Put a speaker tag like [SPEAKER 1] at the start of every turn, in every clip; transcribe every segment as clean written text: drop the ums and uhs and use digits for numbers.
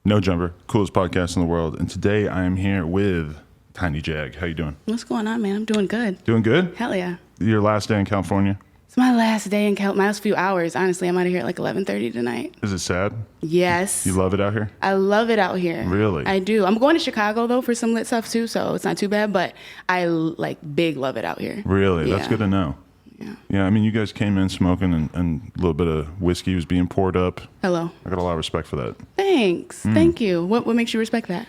[SPEAKER 1] No Jumper, coolest podcast in the world. And today I am here with Tiny Jag. How you doing?
[SPEAKER 2] What's going on, man? I'm doing good.
[SPEAKER 1] Doing good?
[SPEAKER 2] Hell yeah.
[SPEAKER 1] Your last day in California?
[SPEAKER 2] It's my last day in California. My last few hours. Honestly, I'm out of here at like 11:30 tonight.
[SPEAKER 1] Is it sad?
[SPEAKER 2] Yes.
[SPEAKER 1] You love it out here?
[SPEAKER 2] I love it out here.
[SPEAKER 1] Really?
[SPEAKER 2] I do. I'm going to Chicago, though, for some lit stuff, too, so it's not too bad. But I, big love it out here.
[SPEAKER 1] Really?
[SPEAKER 2] Yeah.
[SPEAKER 1] That's good to know.
[SPEAKER 2] Yeah.
[SPEAKER 1] Yeah, I mean, you guys came in smoking and a little bit of whiskey was being poured up.
[SPEAKER 2] Hello.
[SPEAKER 1] I got a lot of respect for that.
[SPEAKER 2] Thanks. Thank you. What makes you respect that?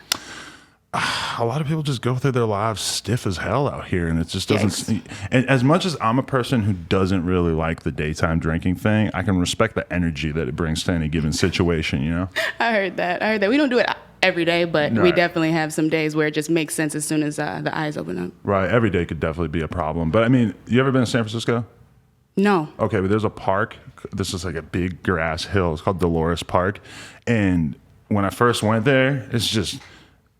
[SPEAKER 1] A lot of people just go through their lives stiff as hell out here, and it just doesn't.
[SPEAKER 2] Yikes.
[SPEAKER 1] And as much as I'm a person who doesn't really like the daytime drinking thing, I can respect the energy that it brings to any given situation, you know?
[SPEAKER 2] I heard that. We don't do it every day, but we
[SPEAKER 1] Right.
[SPEAKER 2] definitely have some days where it just makes sense as soon as the eyes open up.
[SPEAKER 1] Right, every day could definitely be a problem. But I mean, you ever been to San Francisco?
[SPEAKER 2] No.
[SPEAKER 1] Okay, but there's a park. This is like a big grass hill. It's called Dolores Park. And when I first went there, it's just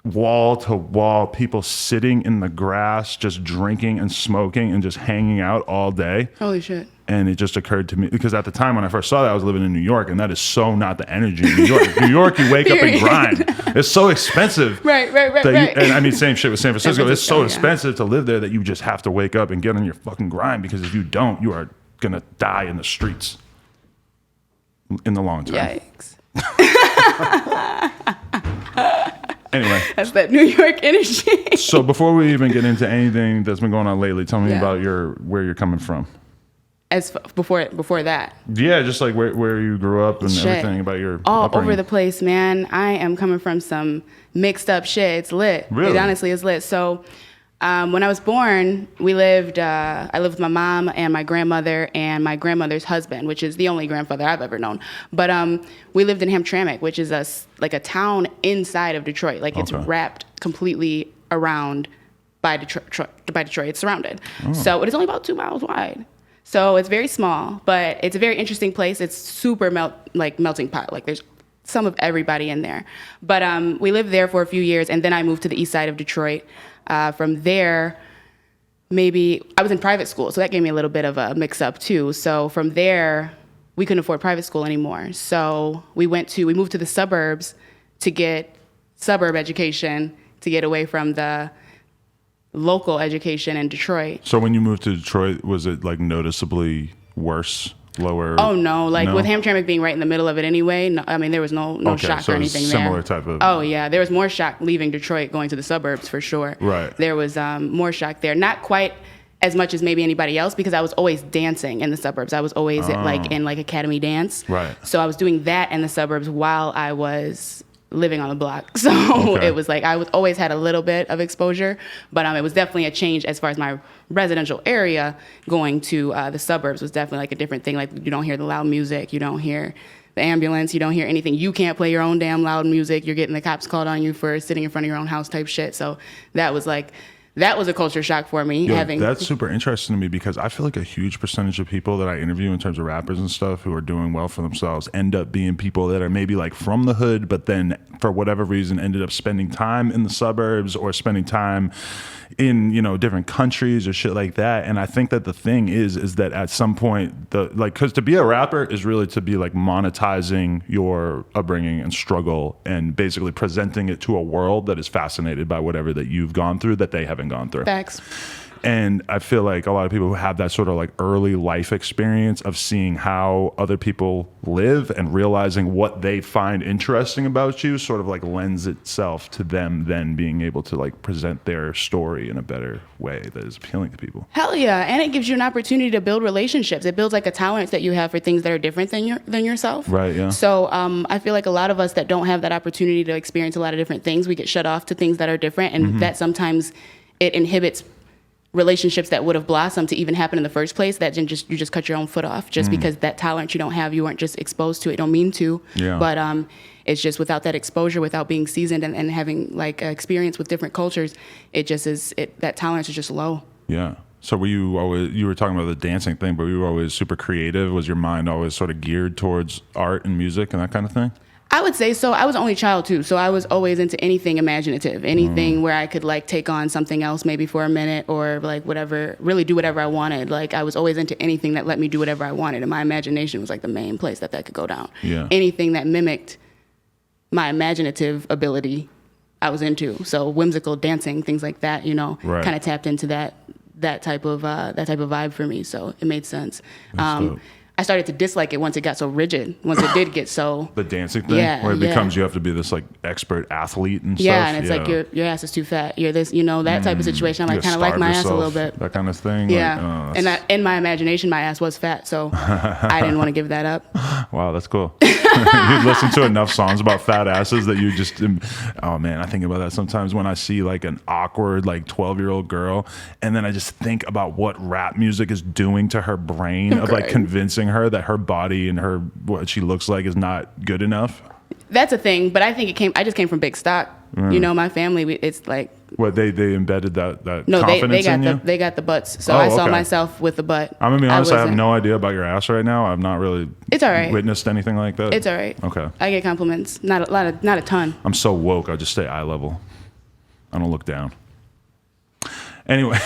[SPEAKER 1] wall to wall, people sitting in the grass, just drinking and smoking and just hanging out all day.
[SPEAKER 2] Holy shit.
[SPEAKER 1] And it just occurred to me, because at the time when I first saw that, I was living in New York, and that is so not the energy in New York. New York, you wake up and grind. It's so expensive.
[SPEAKER 2] Right.
[SPEAKER 1] And I mean, same shit with San Francisco. It's so
[SPEAKER 2] yeah.
[SPEAKER 1] expensive to live there that you just have to wake up and get on your fucking grind, because if you don't, you are going to die in the streets in the long term.
[SPEAKER 2] Yikes.
[SPEAKER 1] Anyway.
[SPEAKER 2] That's that New York energy.
[SPEAKER 1] So before we even get into anything that's been going on lately, tell me
[SPEAKER 2] Yeah.
[SPEAKER 1] about where you're coming from.
[SPEAKER 2] Before that.
[SPEAKER 1] Yeah, just like where you grew up and
[SPEAKER 2] Shit.
[SPEAKER 1] everything about your
[SPEAKER 2] all
[SPEAKER 1] upbringing.
[SPEAKER 2] over the place, man. I am coming from some mixed up shit. It's lit.
[SPEAKER 1] Really?
[SPEAKER 2] It honestly is lit. So when I was born, I lived with my mom and my grandmother and my grandmother's husband, which is the only grandfather I've ever known. But we lived in Hamtramck, which is a town inside of Detroit. Like it's
[SPEAKER 1] Okay.
[SPEAKER 2] wrapped completely around by Detroit. It's surrounded. So it is only about 2 miles wide. So it's very small, but it's a very interesting place. It's super melting pot. Like there's some of everybody in there. But we lived there for a few years, and then I moved to the east side of Detroit. From there, I was in private school, so that gave me a little bit of a mix-up too. So from there, we couldn't afford private school anymore. So we moved to the suburbs to get suburb education, to get away from the local education in Detroit.
[SPEAKER 1] So when you moved to Detroit, was it like noticeably worse, lower?
[SPEAKER 2] Oh no!
[SPEAKER 1] No?
[SPEAKER 2] With Hamtramck being right in the middle of it anyway, no, I mean there was no
[SPEAKER 1] Okay,
[SPEAKER 2] shock
[SPEAKER 1] so
[SPEAKER 2] or
[SPEAKER 1] it was
[SPEAKER 2] anything
[SPEAKER 1] similar
[SPEAKER 2] there.
[SPEAKER 1] type of.
[SPEAKER 2] Oh yeah, there was more shock leaving Detroit going to the suburbs for sure.
[SPEAKER 1] Right.
[SPEAKER 2] There was more shock there, not quite as much as maybe anybody else, because I was always dancing in the suburbs. I was always in academy dance.
[SPEAKER 1] Right.
[SPEAKER 2] So I was doing that in the suburbs while I was living on the block. So
[SPEAKER 1] Okay.
[SPEAKER 2] it was like always had a little bit of exposure, but it was definitely a change as far as my residential area. Going to the suburbs was definitely like a different thing. Like you don't hear the loud music, you don't hear the ambulance, you don't hear anything. You can't play your own damn loud music. You're getting the cops called on you for sitting in front of your own house type shit. So that was a culture shock for me.
[SPEAKER 1] Yeah, that's super interesting to me, because I feel like a huge percentage of people that I interview in terms of rappers and stuff who are doing well for themselves end up being people that are maybe like from the hood, but then for whatever reason ended up spending time in the suburbs or spending time in, different countries or shit like that. And I think that the thing is that at some point, because to be a rapper is really to be like monetizing your upbringing and struggle and basically presenting it to a world that is fascinated by whatever that you've gone through that they haven't gone through.
[SPEAKER 2] Facts.
[SPEAKER 1] And I feel like a lot of people who have that sort of like early life experience of seeing how other people live and realizing what they find interesting about you sort of like lends itself to them then being able to like present their story in a better way that is appealing to people.
[SPEAKER 2] Hell yeah. And it gives you an opportunity to build relationships. It builds like a tolerance that you have for things that are different than yourself.
[SPEAKER 1] Right, yeah.
[SPEAKER 2] So I feel like a lot of us that don't have that opportunity to experience a lot of different things, we get shut off to things that are different. And that sometimes it inhibits relationships that would have blossomed to even happen in the first place, that you just cut your own foot off just because that tolerance you don't have, you weren't just exposed to it. Don't mean to, but it's just without that exposure, without being seasoned and having like experience with different cultures, that tolerance is just low.
[SPEAKER 1] Yeah. So you were talking about the dancing thing, but you were always super creative. Was your mind always sort of geared towards art and music and that kind of thing?
[SPEAKER 2] I would say so. I was only child too, so I was always into anything imaginative, anything where I could like take on something else maybe for a minute or like whatever, really do whatever I wanted. Like I was always into anything that let me do whatever I wanted, and my imagination was like the main place that could go down.
[SPEAKER 1] Yeah.
[SPEAKER 2] Anything that mimicked my imaginative ability I was into. So whimsical dancing, things like that, you know, kind of tapped into that type of vibe for me. So it made sense. I started to dislike it once it got so rigid. Once it did get so
[SPEAKER 1] the dancing thing, where it becomes you have to be this like expert athlete and stuff.
[SPEAKER 2] Yeah, and it's like your ass is too fat. You're this, you know, that type of situation. I'm like, kind of like my ass a little bit.
[SPEAKER 1] That kind of thing.
[SPEAKER 2] Yeah, and in my imagination, my ass was fat, so I didn't want to give that up.
[SPEAKER 1] Wow, that's cool. You listen to enough songs about fat asses that you just, oh man, I think about that sometimes when I see like an awkward like 12-year-old girl, and then I just think about what rap music is doing to her brain of like convincing her that her body and her what she looks like is not good enough.
[SPEAKER 2] That's a thing, but I think I just came from big stock. You know, my family, it's like
[SPEAKER 1] what they embedded that
[SPEAKER 2] no,
[SPEAKER 1] confidence
[SPEAKER 2] they got
[SPEAKER 1] in you?
[SPEAKER 2] they got the butts, so I saw myself with the butt.
[SPEAKER 1] I'm gonna be honest, I have no idea about your ass right now. I've not really
[SPEAKER 2] it's all right.
[SPEAKER 1] witnessed anything like that.
[SPEAKER 2] It's all right.
[SPEAKER 1] Okay.
[SPEAKER 2] I get compliments, not a ton.
[SPEAKER 1] I'm so woke, I just stay eye level. I don't look down. Anyway.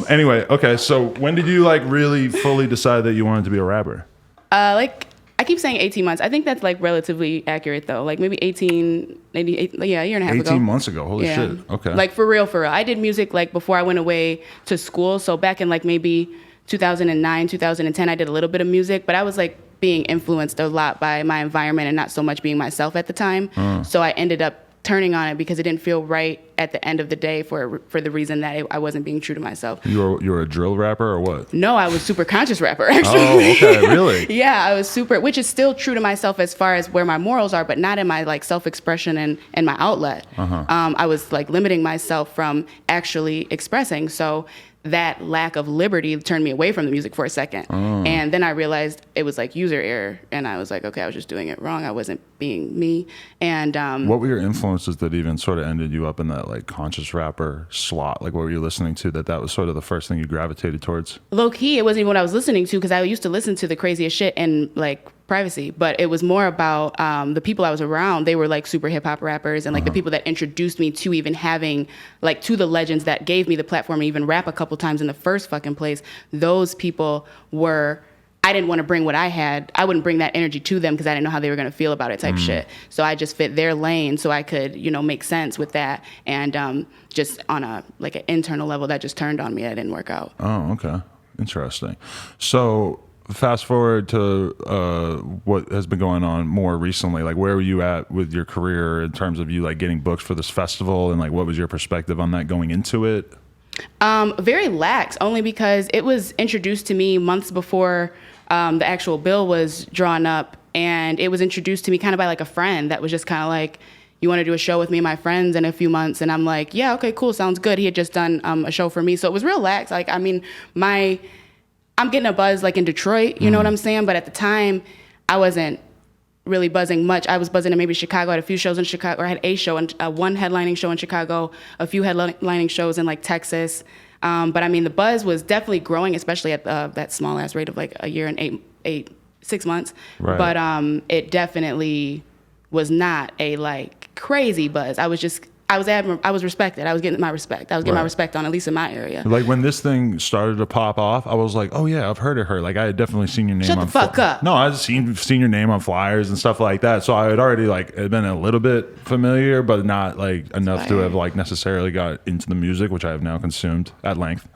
[SPEAKER 1] Anyway, okay, so when did you like really fully decide that you wanted to be a rapper?
[SPEAKER 2] Like I keep saying 18 months. I think that's like relatively accurate though. Like maybe 18, maybe a year and a half
[SPEAKER 1] 18
[SPEAKER 2] ago.
[SPEAKER 1] months ago. Holy shit. Okay.
[SPEAKER 2] Like for real. I did music like before I went away to school. So back in like maybe 2009, 2010, I did a little bit of music, but I was like being influenced a lot by my environment and not so much being myself at the time. So I ended up turning on it because it didn't feel right at the end of the day for the reason that I wasn't being true to myself.
[SPEAKER 1] You were a drill rapper or what?
[SPEAKER 2] No, I was super conscious rapper actually.
[SPEAKER 1] Oh, okay, really?
[SPEAKER 2] Yeah, I was super, which is still true to myself as far as where my morals are, but not in my like self-expression and my outlet. I was like limiting myself from actually expressing. So that lack of liberty turned me away from the music for a second. And then I realized it was like user error. And I was like, okay, I was just doing it wrong. I wasn't being me. And
[SPEAKER 1] what were your influences that even sort of ended you up in that like conscious rapper slot? Like what were you listening to that was sort of the first thing you gravitated towards?
[SPEAKER 2] Low key, it wasn't even what I was listening to because I used to listen to the craziest shit in like privacy, but it was more about the people I was around. They were like super hip hop rappers and like the people that introduced me to even having like to the legends that gave me the platform to even rap a couple times in the first fucking place. Those people were, I didn't want to bring what I had. I wouldn't bring that energy to them because I didn't know how they were going to feel about it type shit. So I just fit their lane so I could, you know, make sense with that. And just on a like an internal level that just turned on me. It didn't work out.
[SPEAKER 1] Oh, okay. Interesting. So fast forward to what has been going on more recently. Like where were you at with your career in terms of you like getting booked for this festival and like what was your perspective on that going into it?
[SPEAKER 2] Very lax, only because it was introduced to me months before the actual bill was drawn up, and it was introduced to me kind of by like a friend that was just kind of like, you want to do a show with me and my friends in a few months? And I'm like, yeah, okay, cool, sounds good. He had just done a show for me, so it was real lax. Like, I mean, I'm getting a buzz like in Detroit, you know what I'm saying? But at the time, I wasn't really buzzing much. I was buzzing in maybe Chicago. I had a few shows in Chicago, or I had a show, and one headlining show in Chicago, a few headlining shows in like Texas. But I mean, the buzz was definitely growing, especially at that small ass rate of like a year and 6 months.
[SPEAKER 1] Right.
[SPEAKER 2] But it definitely was not a like crazy buzz. I was respected. I was getting my respect. I was getting my respect on, at least in my area.
[SPEAKER 1] Like when this thing started to pop off, I was like, oh yeah, I've heard of her. Like I had definitely seen your name
[SPEAKER 2] Shut
[SPEAKER 1] on
[SPEAKER 2] the fuck up.
[SPEAKER 1] No, I had seen your name on flyers and stuff like that. So I had already like been a little bit familiar, but not like enough to have like necessarily got into the music, which I have now consumed at length.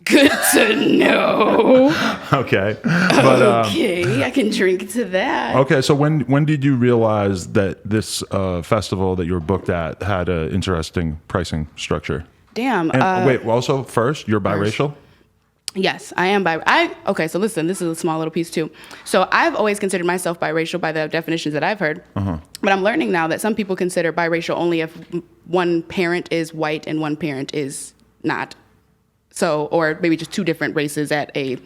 [SPEAKER 2] Good to know.
[SPEAKER 1] Okay. But,
[SPEAKER 2] okay, I can drink to that.
[SPEAKER 1] Okay, so when did you realize that this festival that you were booked at had an interesting pricing structure?
[SPEAKER 2] Damn.
[SPEAKER 1] And wait, also first, you're biracial?
[SPEAKER 2] Yes, I am okay, so listen, this is a small little piece too. So I've always considered myself biracial by the definitions that I've heard. But I'm learning now that some people consider biracial only if one parent is white and one parent is not. So, or maybe just two different races at a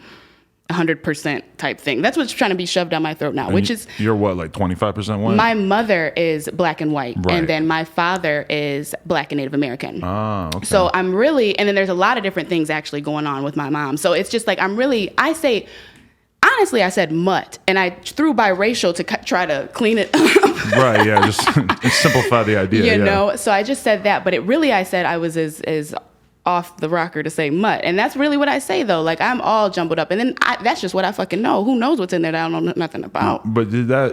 [SPEAKER 2] 100% type thing. That's what's trying to be shoved down my throat now, which is...
[SPEAKER 1] You're what, like 25% white?
[SPEAKER 2] My mother is black and white,
[SPEAKER 1] right.
[SPEAKER 2] And then my father is black and Native American.
[SPEAKER 1] Ah, okay.
[SPEAKER 2] So I'm really... And then there's a lot of different things actually going on with my mom. So it's just like, honestly, I said mutt, and I threw biracial to try to clean it up.
[SPEAKER 1] Right, yeah, just simplify the idea.
[SPEAKER 2] You know? So I just said that, but I said I was as off the rocker to say mutt. And that's really what I say, though. Like, I'm all jumbled up. And then that's just what I fucking know. Who knows what's in there that I don't know nothing about?
[SPEAKER 1] But did that,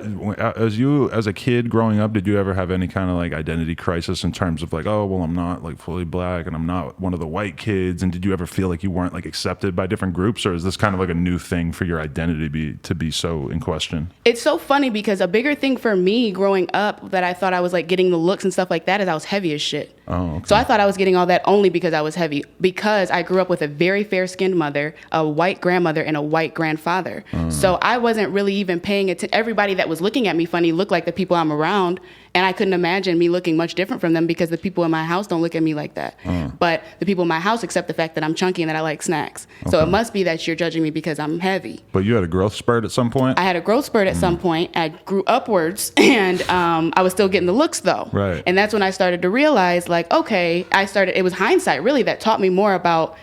[SPEAKER 1] as a kid growing up, did you ever have any kind of like identity crisis in terms of like, oh, well, I'm not like fully black and I'm not one of the white kids? And did you ever feel like you weren't like accepted by different groups? Or is this kind of like a new thing for your identity to be so in question?
[SPEAKER 2] It's so funny because a bigger thing for me growing up that I thought I was like getting the looks and stuff like that is I was heavy as shit.
[SPEAKER 1] Oh, okay.
[SPEAKER 2] So I thought I was getting all that only because I was heavy, because I grew up with a very fair-skinned mother, a white grandmother, and a white grandfather. So I wasn't really even paying attention. Everybody that was looking at me funny looked like the people I'm around, and I couldn't imagine me looking much different from them because the people in my house don't look at me like that. But the people in my house accept the fact that I'm chunky and that I like snacks. Okay. So it must be that you're judging me because I'm heavy.
[SPEAKER 1] But you had a growth spurt at some point?
[SPEAKER 2] I had a growth spurt at some point. I grew upwards, and I was still getting the looks, though.
[SPEAKER 1] Right.
[SPEAKER 2] And that's when I started to realize, like, okay, it was hindsight, really, that taught me more about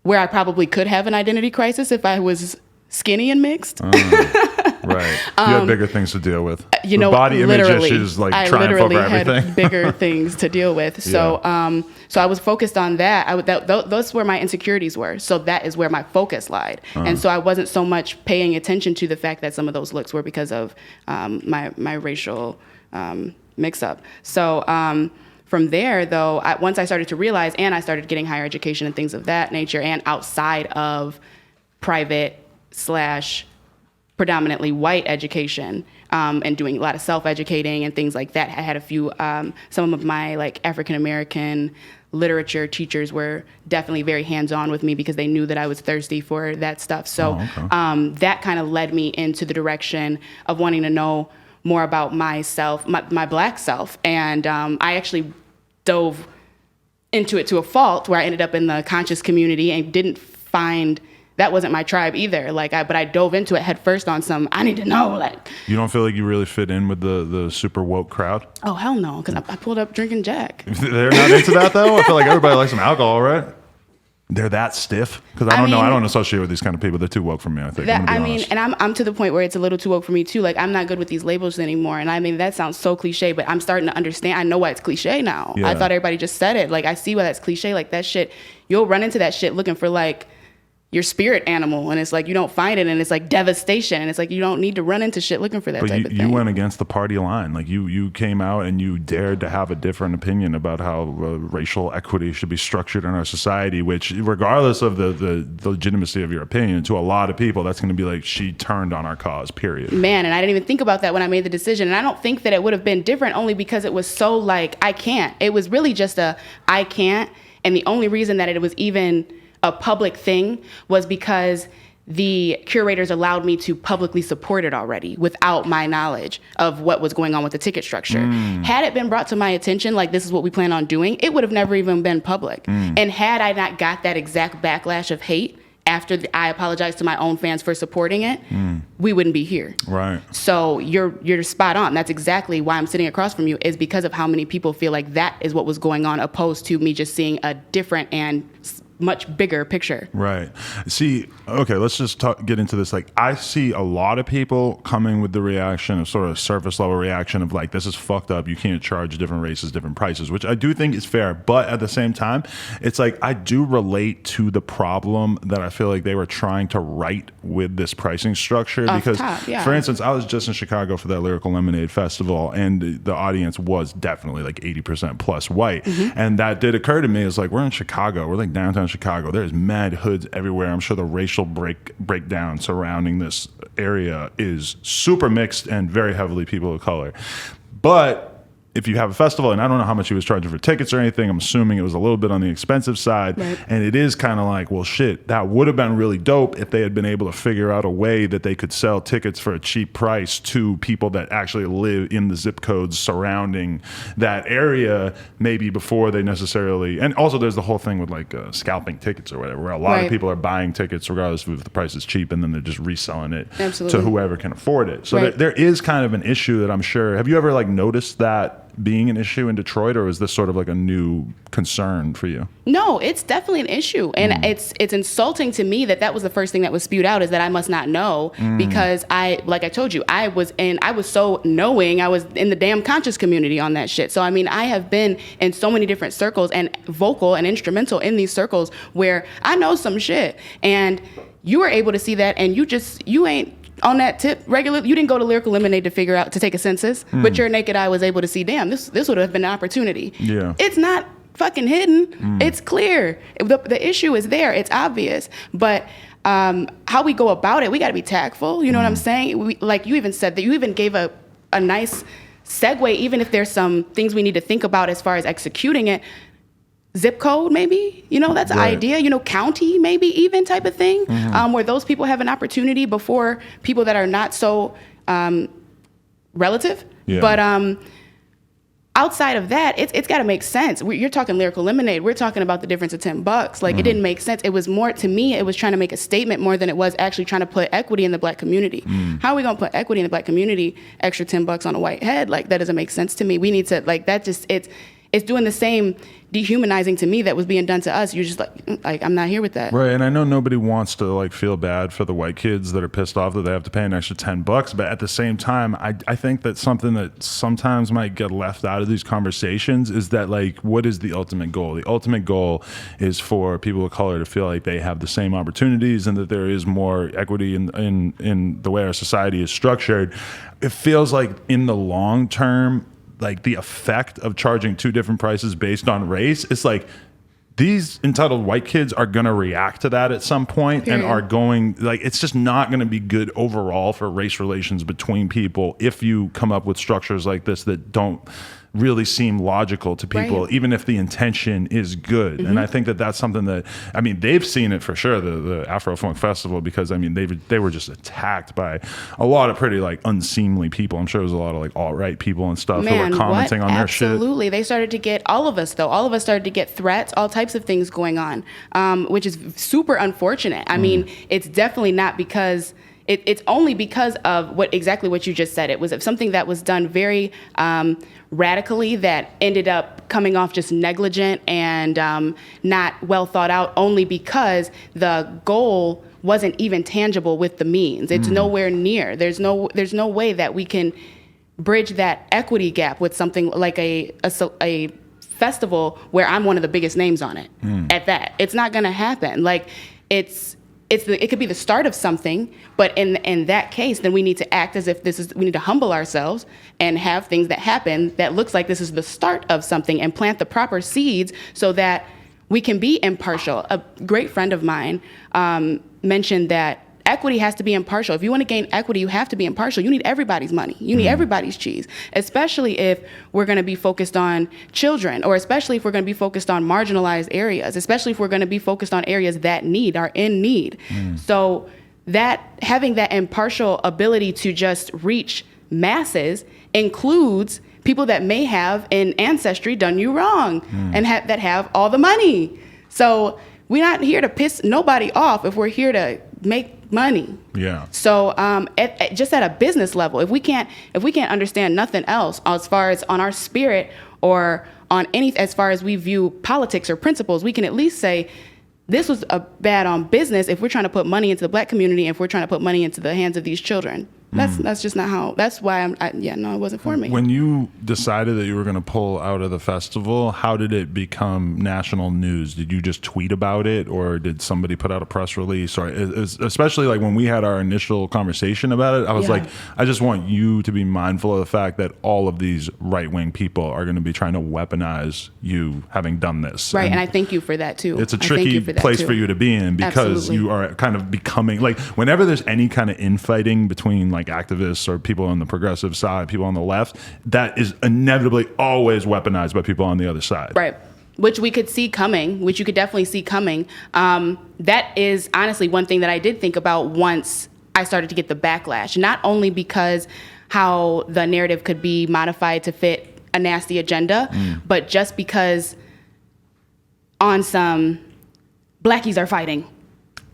[SPEAKER 2] where I probably could have an identity crisis if I was skinny and mixed.
[SPEAKER 1] Right. You had bigger things to deal with.
[SPEAKER 2] You know,
[SPEAKER 1] body image
[SPEAKER 2] literally,
[SPEAKER 1] issues like
[SPEAKER 2] I
[SPEAKER 1] triumph
[SPEAKER 2] literally
[SPEAKER 1] over everything.
[SPEAKER 2] had bigger things to deal with. So, so I was focused on that. Those were my insecurities were. So that is where my focus lied. And so I wasn't so much paying attention to the fact that some of those looks were because of my racial mix-up. So from there, though, once I started to realize, and I started getting higher education and things of that nature, and outside of private / predominantly white education, and doing a lot of self-educating and things like that. I had a few, some of my like African-American literature teachers were definitely very hands-on with me because they knew that I was thirsty for that stuff. So that kind of led me into the direction of wanting to know more about myself, my black self. And I actually dove into it to a fault where I ended up in the conscious community and didn't find that wasn't my tribe either. But I dove into it head first on some, I need to know, like.
[SPEAKER 1] You don't feel like you really fit in with the super woke crowd?
[SPEAKER 2] Oh, hell no, because I pulled up drinking Jack.
[SPEAKER 1] They're not into that, though? I feel like everybody likes some alcohol, right? They're that stiff? Because I don't know. I don't associate with these kind of people. They're too woke for me, I think.
[SPEAKER 2] And I'm to the point where it's a little too woke for me, too. Like, I'm not good with these labels anymore. And I mean, that sounds so cliche, but I'm starting to understand. I know why it's cliche now. Yeah. I thought everybody just said it. Like, I see why that's cliche. Like, that shit, you'll run into that shit looking for, like, your spirit animal, and it's like you don't find it, and it's like devastation, and it's like you don't need to run into shit looking for that type of thing. You
[SPEAKER 1] went against the party line. Like you came out and you dared to have a different opinion about how racial equity should be structured in our society, which regardless of the legitimacy of your opinion, to a lot of people that's going to be like, she turned on our cause, period.
[SPEAKER 2] Man, and I didn't even think about that when I made the decision, and I don't think that it would have been different only because it was so like, I can't. It was really just I can't, and the only reason that it was even a public thing was because the curators allowed me to publicly support it already without my knowledge of what was going on with the ticket structure. Had it been brought to my attention, like this is what we plan on doing, it would have never even been public. And had I not got that exact backlash of hate after I apologized to my own fans for supporting it, we wouldn't be here.
[SPEAKER 1] Right.
[SPEAKER 2] So you're spot on. That's exactly why I'm sitting across from you, is because of how many people feel like that is what was going on, opposed to me just seeing a different and much bigger picture.
[SPEAKER 1] Right. See, okay, let's just get into this. Like, I see a lot of people coming with the reaction of sort of surface level reaction of like, this is fucked up. You can't charge different races, different prices, which I do think is fair. But at the same time, it's like, I do relate to the problem that I feel like they were trying to right with this pricing structure. Because, for instance, I was just in Chicago for that Lyrical Lemonade Festival, and the audience was definitely like 80% plus white. And that did occur to me. It's like, we're in Chicago. We're like downtown Chicago. There's mad hoods everywhere. I'm sure the racial breakdown surrounding this area is super mixed and very heavily people of color. But if you have a festival, and I don't know how much he was charging for tickets or anything, I'm assuming it was a little bit on the expensive side. Right. And it is kind of like, well, shit, that would have been really dope if they had been able to figure out a way that they could sell tickets for a cheap price to people that actually live in the zip codes surrounding that area, maybe before they necessarily. And also there's the whole thing with like scalping tickets or whatever, where a lot of people are buying tickets regardless of if the price is cheap, and then they're just reselling it to whoever can afford it. So there is kind of an issue that I'm sure. Have you ever like noticed that that being an issue in Detroit, or is this sort of like a new concern for you?
[SPEAKER 2] No, it's definitely an issue. And it's insulting to me that was the first thing that was spewed out, is that I must not know, because like I told you, I was so knowing. I was in the damn conscious community on that shit. So, I mean, I have been in so many different circles and vocal and instrumental in these circles where I know some shit. And you were able to see that, and you ain't on that tip regular. You didn't go to Lyrical Lemonade to take a census, but your naked eye was able to see, damn, this would have been an opportunity.
[SPEAKER 1] Yeah.
[SPEAKER 2] It's not fucking hidden. It's clear. The issue is there. It's obvious. But how we go about it, we got to be tactful. You know what I'm saying? Like you even said that, you even gave a nice segue, even if there's some things we need to think about as far as executing it. Zip code, maybe, that's an idea, county, maybe even type of thing, where those people have an opportunity before people that are not so relative. Yeah. But outside of that, it's got to make sense. You're talking Lyrical Lemonade. We're talking about the difference of $10. Like, it didn't make sense. It was more, to me, it was trying to make a statement more than it was actually trying to put equity in the Black community. How are we going to put equity in the Black community, extra $10 on a white head? Like, that doesn't make sense to me. We need to, like, that just, it's doing the same dehumanizing to me that was being done to us. You're just like, I'm not here with that.
[SPEAKER 1] Right. And I know nobody wants to like feel bad for the white kids that are pissed off that they have to pay an extra $10, but at the same time, I think that something that sometimes might get left out of these conversations is that, like, what is the ultimate goal? The ultimate goal is for people of color to feel like they have the same opportunities and that there is more equity in the way our society is structured. It feels like in the long term, like the effect of charging two different prices based on race, it's like these entitled white kids are going to react to that at some point. Period. And are going, like, it's just not going to be good overall for race relations between people if you come up with structures like this that don't really seem logical to people, right, even if the intention is good. And I think that that's something that, I mean, they've seen it for sure, the Afrofuture Festival, because I mean, they were just attacked by a lot of pretty like unseemly people. I'm sure there's a lot of like alt-right people and stuff who were commenting on their shit.
[SPEAKER 2] Absolutely. They started to get, all of us started to get threats, all types of things going on, which is super unfortunate. I mean, it's definitely not because it's only because of exactly what you just said. It was something that was done very radically that ended up coming off just negligent and not well thought out, only because the goal wasn't even tangible with the means. It's nowhere near. There's no way that we can bridge that equity gap with something like a festival where I'm one of the biggest names on it. At that, it's not going to happen. Like, it could be the start of something, but in that case, then we need to act as if we need to humble ourselves and have things that happen that looks like this is the start of something, and plant the proper seeds so that we can be impartial. A great friend of mine mentioned that equity has to be impartial. If you want to gain equity, you have to be impartial. You need everybody's money. You need everybody's cheese, especially if we're going to be focused on children, or especially if we're going to be focused on marginalized areas, especially if we're going to be focused on areas that are in need. So that having that impartial ability to just reach masses includes people that may have in ancestry done you wrong and that have all the money. So we're not here to piss nobody off if we're here to make money.
[SPEAKER 1] Yeah.
[SPEAKER 2] So just at a business level, if we can't understand nothing else as far as on our spirit or on as far as we view politics or principles, we can at least say this was a bad on business if we're trying to put money into the Black community, if we're trying to put money into the hands of these children. That's just not how. That's why it wasn't for me.
[SPEAKER 1] When you decided that you were going to pull out of the festival, how did it become national news? Did you just tweet about it, or did somebody put out a press release? Or especially like when we had our initial conversation about it, I was like, I just want you to be mindful of the fact that all of these right-wing people are going to be trying to weaponize you having done this.
[SPEAKER 2] Right, and I thank you for that too.
[SPEAKER 1] It's a tricky place for you to be in, because you are kind of becoming, like, whenever there's any kind of infighting between like activists or people on the progressive side, people on the left, that is inevitably always weaponized by people on the other side.
[SPEAKER 2] Right. Which we could see coming, which you could definitely see coming. That is honestly one thing that I did think about once I started to get the backlash, not only because how the narrative could be modified to fit a nasty agenda, but just because on some Blackies are fighting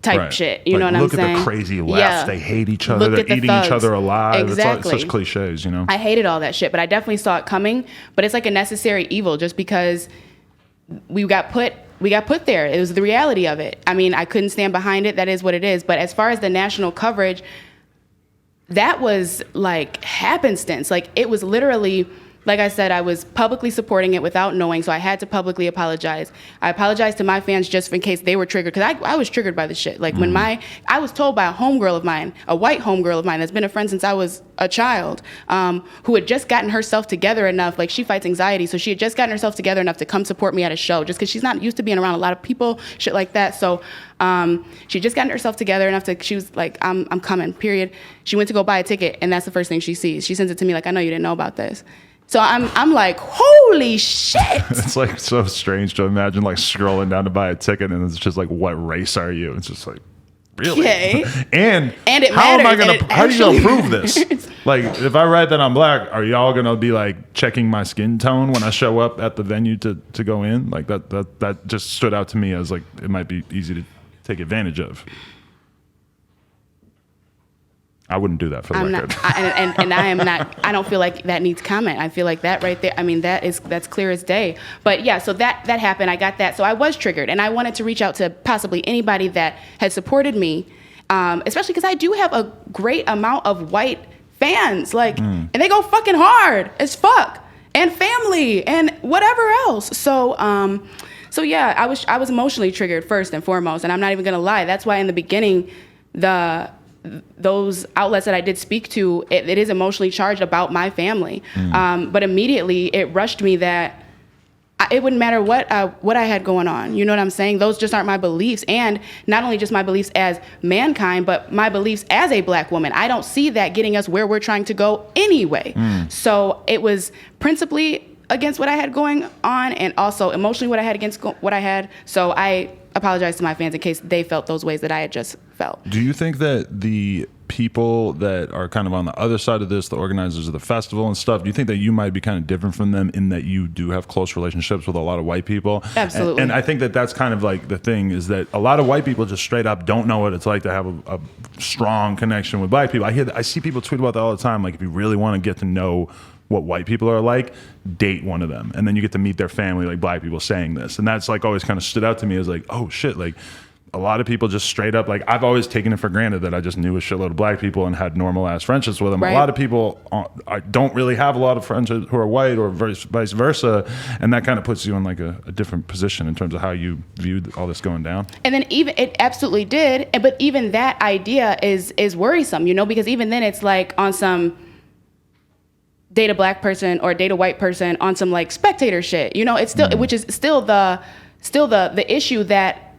[SPEAKER 2] type shit. You know what I'm
[SPEAKER 1] look
[SPEAKER 2] saying?
[SPEAKER 1] Look at the crazy left.
[SPEAKER 2] Yeah.
[SPEAKER 1] They hate each other.
[SPEAKER 2] Look
[SPEAKER 1] They're
[SPEAKER 2] at the
[SPEAKER 1] eating each
[SPEAKER 2] thugs.
[SPEAKER 1] other alive.
[SPEAKER 2] Exactly.
[SPEAKER 1] It's such cliches, you know?
[SPEAKER 2] I hated all that shit, but I definitely saw it coming. But it's like a necessary evil just because we got put there. It was the reality of it. I mean, I couldn't stand behind it. That is what it is. But as far as the national coverage, that was like happenstance. Like it was literally, like I said, I was publicly supporting it without knowing, so I had to publicly apologize. I apologized to my fans just in case they were triggered, because I was triggered by this shit. Like when I was told by a homegirl of mine, a white homegirl of mine that's been a friend since I was a child, who had just gotten herself together enough, like she fights anxiety, so she had just gotten herself together enough to come support me at a show, just because she's not used to being around a lot of people, shit like that. So she just gotten herself together enough to, she was like, I'm coming, period. She went to go buy a ticket, and that's the first thing she sees. She sends it to me like, I know you didn't know about this. So I'm like, holy shit.
[SPEAKER 1] It's like so strange to imagine like scrolling down to buy a ticket and it's just like, what race are you? It's just like, really?
[SPEAKER 2] Okay.
[SPEAKER 1] And
[SPEAKER 2] it
[SPEAKER 1] how
[SPEAKER 2] matters,
[SPEAKER 1] am I going to, how are you going to prove this?
[SPEAKER 2] Matters.
[SPEAKER 1] Like if I write that I'm black, are y'all going to be like checking my skin tone when I show up at the venue to go in? Like that just stood out to me as like, it might be easy to take advantage of. I wouldn't do that for the record.
[SPEAKER 2] And I am not. I don't feel like that needs comment. I feel like that right there. I mean, that's clear as day. But yeah, so that happened. I got that. So I was triggered, and I wanted to reach out to possibly anybody that had supported me, especially because I do have a great amount of white fans. Like, and they go fucking hard as fuck, and family, and whatever else. So yeah, I was emotionally triggered first and foremost, and I'm not even gonna lie. That's why in the beginning, those outlets that I did speak to, it is emotionally charged about my family. But immediately it rushed me that it wouldn't matter what I had going on. You know what I'm saying? Those just aren't my beliefs. And not only just my beliefs as mankind, but my beliefs as a black woman. I don't see that getting us where we're trying to go anyway. So it was principally against what I had going on, and also emotionally what I had against what I had. So I apologize to my fans in case they felt those ways that I had just felt.
[SPEAKER 1] Do you think that the people that are kind of on the other side of this, the organizers of the festival and stuff, do you think that you might be kind of different from them in that you do have close relationships with a lot of white people?
[SPEAKER 2] Absolutely.
[SPEAKER 1] And I think that that's kind of like the thing, is that a lot of white people just straight up don't know what it's like to have a strong connection with black people. I see people tweet about that all the time. Like, if you really want to get to know what white people are like, date one of them, and then you get to meet their family, like black people saying this. And that's like always kind of stood out to me as like, oh shit, like a lot of people just straight up, like I've always taken it for granted that I just knew a shitload of black people and had normal ass friendships with them. Right. A lot of people don't really have a lot of friends who are white, or vice versa, and that kind of puts you in like a different position in terms of how you viewed all this going down. And
[SPEAKER 2] then even it absolutely did, but even that idea is worrisome, you know, because even then it's like on some date a black person or date a white person on some like spectator shit, you know. It's still, which is still the issue that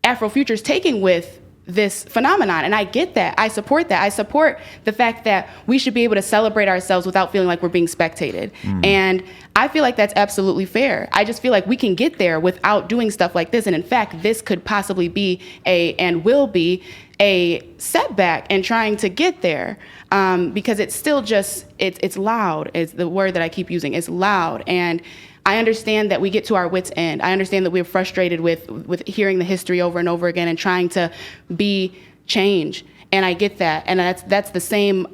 [SPEAKER 2] Afrofuture's taking with this phenomenon. And I get that. I support that. I support the fact that we should be able to celebrate ourselves without feeling like we're being spectated. And I feel like that's absolutely fair. I just feel like we can get there without doing stuff like this. And in fact, this could possibly be and will be a setback in trying to get there, because it's still just, it's loud. It's the word that I keep using. It's loud. And I understand that we get to our wits' end. I understand that we're frustrated with hearing the history over and over again and trying to be change. And I get that. And that's the same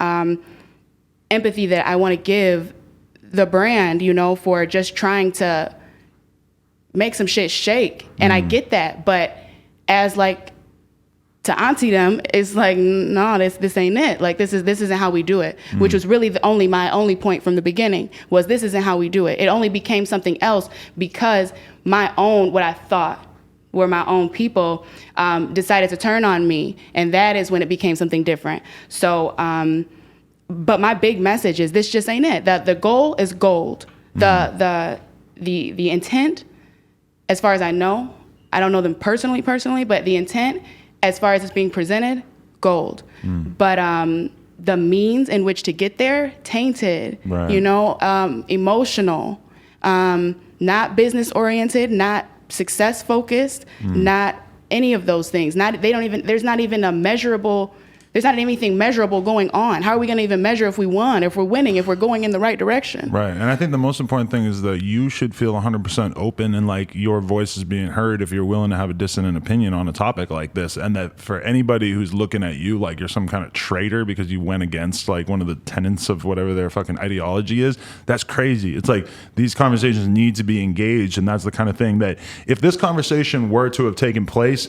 [SPEAKER 2] empathy that I want to give the brand, you know, for just trying to make some shit shake. And I get that. But as like, to auntie them, it's like, no, this ain't it. Like, this isn't how we do it. Which was really my only point from the beginning, was this isn't how we do it. It only became something else because what I thought were my own people decided to turn on me, and that is when it became something different. So, but my big message is this just ain't it. The goal is gold. The intent, as far as I know, I don't know them personally, but the intent, as far as it's being presented, gold. But the means in which to get there, tainted, right. You know, emotional, not business oriented, not success focused, not any of those things. There's not even a measurable There's not anything measurable going on. How are we going to even measure if we won, if we're winning, if we're going in the right direction?
[SPEAKER 1] Right. And I think the most important thing is that you should feel 100% open and like your voice is being heard if you're willing to have a dissonant opinion on a topic like this. And that for anybody who's looking at you like you're some kind of traitor because you went against like one of the tenets of whatever their fucking ideology is, that's crazy. It's like these conversations need to be engaged. And that's the kind of thing that if this conversation were to have taken place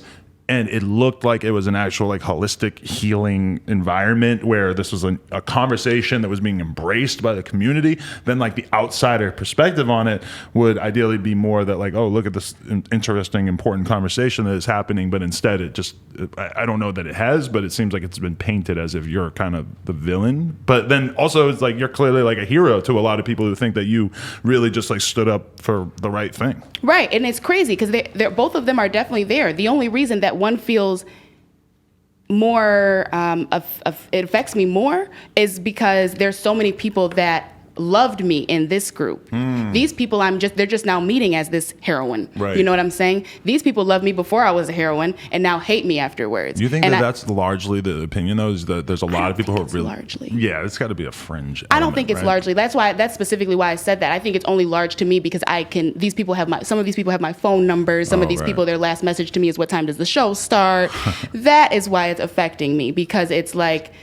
[SPEAKER 1] and it looked like it was an actual like holistic healing environment where this was a conversation that was being embraced by the community, then like the outsider perspective on it would ideally be more that like, oh, look at this interesting, important conversation that is happening. But instead it just, I don't know that it has, but it seems like it's been painted as if you're kind of the villain. But then also it's like you're clearly like a hero to a lot of people who think that you really just like stood up for the right thing.
[SPEAKER 2] Right. And it's crazy because they're both of them are definitely there. The only reason that one feels more, it affects me more is because there's so many people that loved me in this group. These people they're just now meeting as this heroine.
[SPEAKER 1] Right.
[SPEAKER 2] You know what I'm saying? These people loved me before I was a heroine and now hate me afterwards.
[SPEAKER 1] Do you think that's largely the opinion though, is that there's a lot of people who are really
[SPEAKER 2] largely.
[SPEAKER 1] Yeah, it's got to be a fringe element,
[SPEAKER 2] I don't think it's
[SPEAKER 1] right?
[SPEAKER 2] largely. That's specifically why I said that. I think it's only large to me because some of these people have my phone numbers. Some of these people, their last message to me is what time does the show start? That is why it's affecting me because it's like,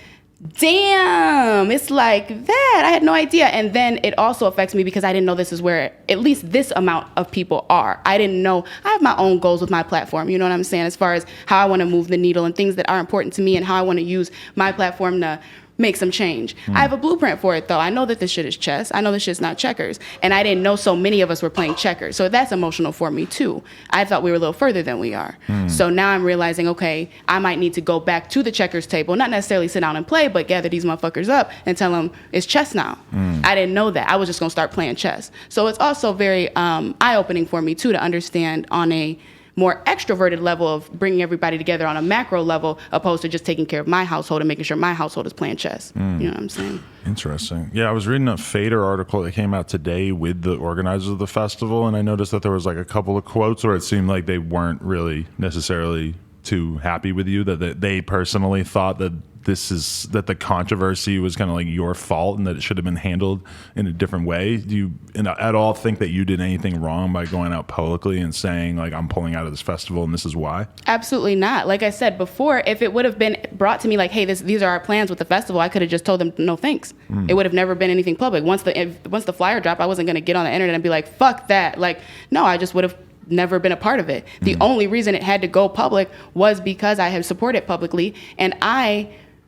[SPEAKER 2] damn, it's like that. I had no idea. And then it also affects me because I didn't know this is where at least this amount of people are. I didn't know. I have my own goals with my platform. You know what I'm saying? As far as how I want to move the needle and things that are important to me and how I want to use my platform to make some change. I have a blueprint for it though. I know that this shit is chess. I know this shit's not checkers. And I didn't know so many of us were playing checkers. So that's emotional for me too. I thought we were a little further than we are. So now I'm realizing, okay, I might need to go back to the checkers table, not necessarily sit down and play, but gather these motherfuckers up and tell them it's chess now. I didn't know that. I was just gonna start playing chess. So it's also very eye-opening for me too to understand on a more extroverted level of bringing everybody together on a macro level opposed to just taking care of my household and making sure my household is playing chess. You know what I'm saying? Interesting.
[SPEAKER 1] Yeah, I was reading a Fader article that came out today with the organizers of the festival, and I noticed that there was like a couple of quotes where it seemed like they weren't really necessarily too happy with you, that they personally thought that that the controversy was kind of like your fault and that it should have been handled in a different way. Do you at all think that you did anything wrong by going out publicly and saying like, I'm pulling out of this festival and this is why?
[SPEAKER 2] Absolutely not. Like I said before, if it would have been brought to me like, hey, these are our plans with the festival, I could have just told them no thanks. It would have never been anything public. Once the flyer dropped, I wasn't going to get on the internet and be like, fuck that. Like, no, I just would have never been a part of it. The only reason it had to go public was because I have supported publicly, and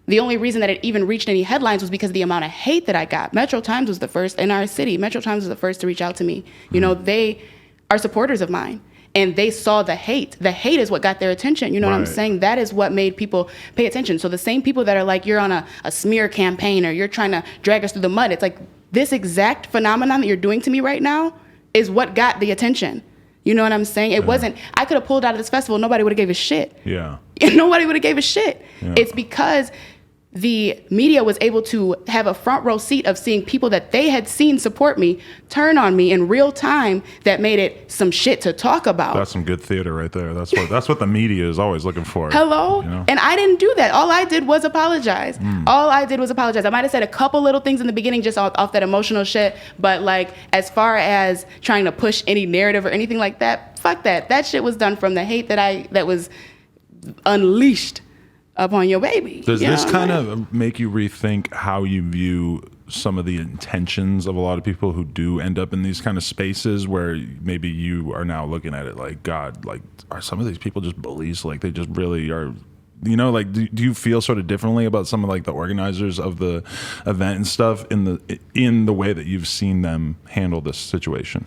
[SPEAKER 2] the only reason that it even reached any headlines was because of the amount of hate that I got. Metro Times was the first in our city. Metro Times was the first to reach out to me. You know, they are supporters of mine. And they saw the hate. The hate is what got their attention. You know what I'm saying? That is what made people pay attention. So the same people that are like, you're on a smear campaign or you're trying to drag us through the mud. It's like this exact phenomenon that you're doing to me right now is what got the attention. You know what I'm saying? It wasn't, I could have pulled out of this festival. Nobody would have gave a shit.
[SPEAKER 1] Yeah.
[SPEAKER 2] Nobody would have gave a shit. Yeah. It's because the media was able to have a front row seat of seeing people that they had seen support me turn on me in real time that made it some shit to talk about.
[SPEAKER 1] That's some good theater right there. That's what the media is always looking for.
[SPEAKER 2] Hello? You know? And I didn't do that. All I did was apologize. All I did was apologize. I might have said a couple little things in the beginning just off that emotional shit, but like as far as trying to push any narrative or anything like that, fuck that. That shit was done from the hate that was unleashed upon your baby.
[SPEAKER 1] Does this kind of make you rethink how you view some of the intentions of a lot of people who do end up in these kind of spaces where maybe you are now looking at it like, God, like, are some of these people just bullies? Like they just really are, you know, like, do you feel sort of differently about some of like the organizers of the event and stuff in the way that you've seen them handle this situation?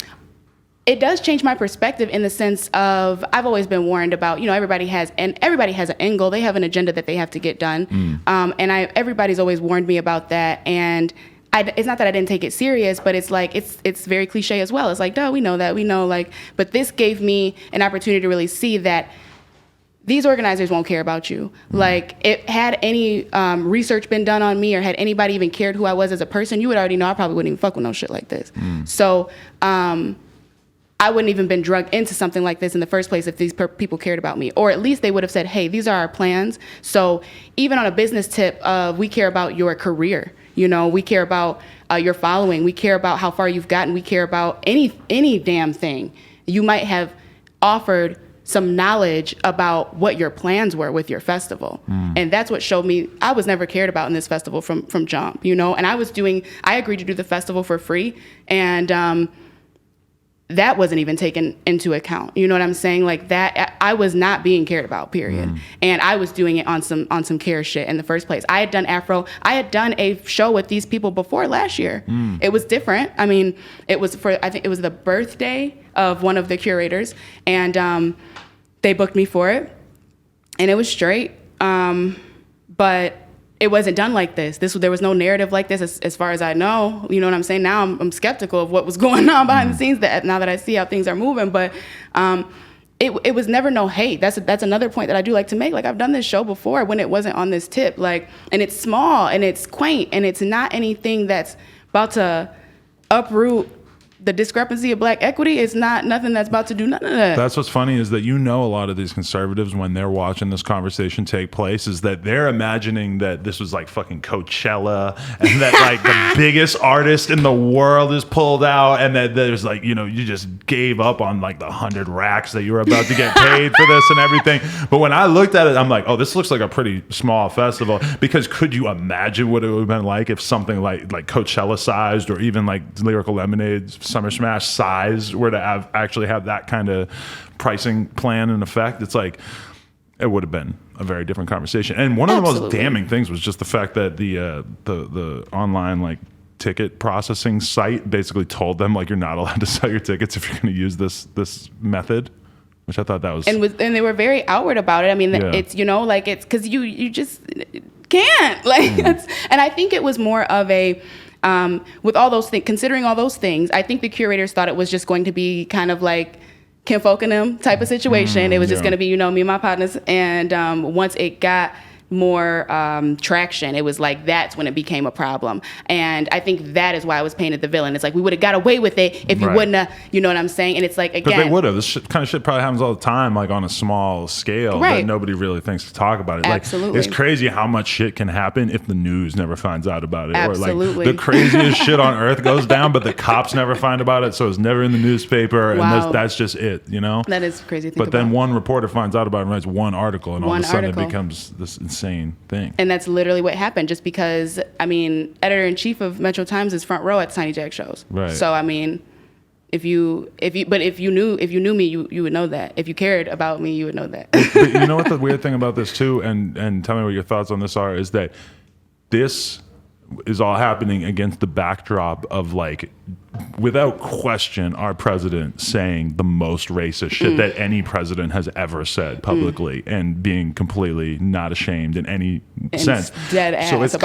[SPEAKER 2] It does change my perspective in the sense of I've always been warned about, you know, everybody has an end goal. They have an agenda that they have to get done. And everybody's always warned me about that. And it's not that I didn't take it serious, but it's like, it's very cliche as well. It's like, duh, we know that, but this gave me an opportunity to really see that these organizers won't care about you. Like, if had any research been done on me or had anybody even cared who I was as a person, you would already know I probably wouldn't even fuck with no shit like this. So, I wouldn't even been drugged into something like this in the first place if these people cared about me. Or at least they would have said, hey, these are our plans. So even on a business tip, we care about your career. You know, we care about your following. We care about how far you've gotten. We care about any damn thing. You might have offered some knowledge about what your plans were with your festival. And that's what showed me I was never cared about in this festival from jump, you know, and I agreed to do the festival for free. And that wasn't even taken into account. You know what I'm saying? Like that, I was not being cared about, period. And I was doing it on some care shit in the first place. I had done a show with these people before last year. It was different. I mean, I think it was the birthday of one of the curators, and they booked me for it, and it was straight. But it wasn't done like this. There was no narrative like this as far as I know. You know what I'm saying? Now I'm skeptical of what was going on behind the scenes now that I see how things are moving. But it was never no hate. That's another point that I do like to make. Like, I've done this show before when it wasn't on this tip. Like, and it's small and it's quaint and it's not anything that's about to uproot the discrepancy of black equity. Is not nothing that's about to do none of that.
[SPEAKER 1] That's what's funny is that, you know, a lot of these conservatives, when they're watching this conversation take place, is that they're imagining that this was like fucking Coachella and that like the biggest artist in the world is pulled out, and that there's like, you know, you just gave up on like the 100 racks that you were about to get paid for this and everything. But when I looked at it, I'm like, oh, this looks like a pretty small festival. Because could you imagine what it would have been like if something like Coachella sized, or even like Lyrical Lemonade's Summer Smash size were to actually have that kind of pricing plan in effect? It's like, it would have been a very different conversation. And one of the most damning things was just the fact that the online like ticket processing site basically told them like, you're not allowed to sell your tickets if you're going to use this method, which I thought that was... And
[SPEAKER 2] they were very outward about it. I mean, it's, you know, like, it's because you just can't, like, and I think it was more of a... with all those things, considering all those things, I think the curators thought it was just going to be kind of like Kim Folk and them type of situation. It was just going to be, you know, me and my partners. And once it got more traction, it was like, that's when it became a problem. And I think that is why I was painted the villain. It's like, we would have got away with it if you wouldn't have, you know what I'm saying? And it's like, again,
[SPEAKER 1] but they would have. This kind of shit probably happens all the time, like on a small scale, that nobody really thinks to talk about it.
[SPEAKER 2] Absolutely.
[SPEAKER 1] Like, it's crazy how much shit can happen if the news never finds out about it.
[SPEAKER 2] Absolutely.
[SPEAKER 1] Or like the craziest shit on earth goes down, but the cops never find about it, so it's never in the newspaper. And that's just it, you know?
[SPEAKER 2] That is crazy to think
[SPEAKER 1] But then
[SPEAKER 2] about.
[SPEAKER 1] one reporter finds out about it and writes one article, and all of a sudden it becomes this insane thing.
[SPEAKER 2] And that's literally what happened, just because, I mean, editor-in-chief of Metro Times is front row at Tiny Jag shows.
[SPEAKER 1] Right.
[SPEAKER 2] So, I mean, if you knew me, you would know that. If you cared about me, you would know that.
[SPEAKER 1] But you know what the weird thing about this too, and tell me what your thoughts on this are, is that this is all happening against the backdrop of, like, without question, our president saying the most racist shit that any president has ever said publicly, and being completely not ashamed in any sense.
[SPEAKER 2] Dead ass.
[SPEAKER 1] So it's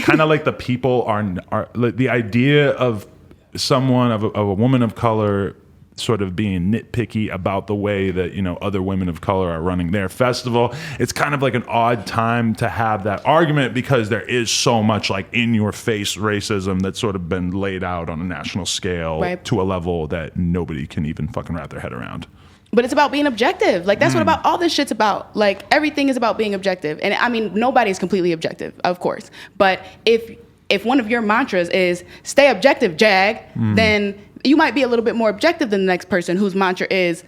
[SPEAKER 1] kind of like the people are like, the idea of someone of a woman of color sort of being nitpicky about the way that, you know, other women of color are running their festival. It's kind of like an odd time to have that argument, because there is so much like in your face racism that's sort of been laid out on a national scale to a level that nobody can even fucking wrap their head around.
[SPEAKER 2] But it's about being objective. Like, that's what about all this shit's about. Like, everything is about being objective. And I mean, nobody's completely objective, of course. But if one of your mantras is stay objective, Jag, then you might be a little bit more objective than the next person whose mantra is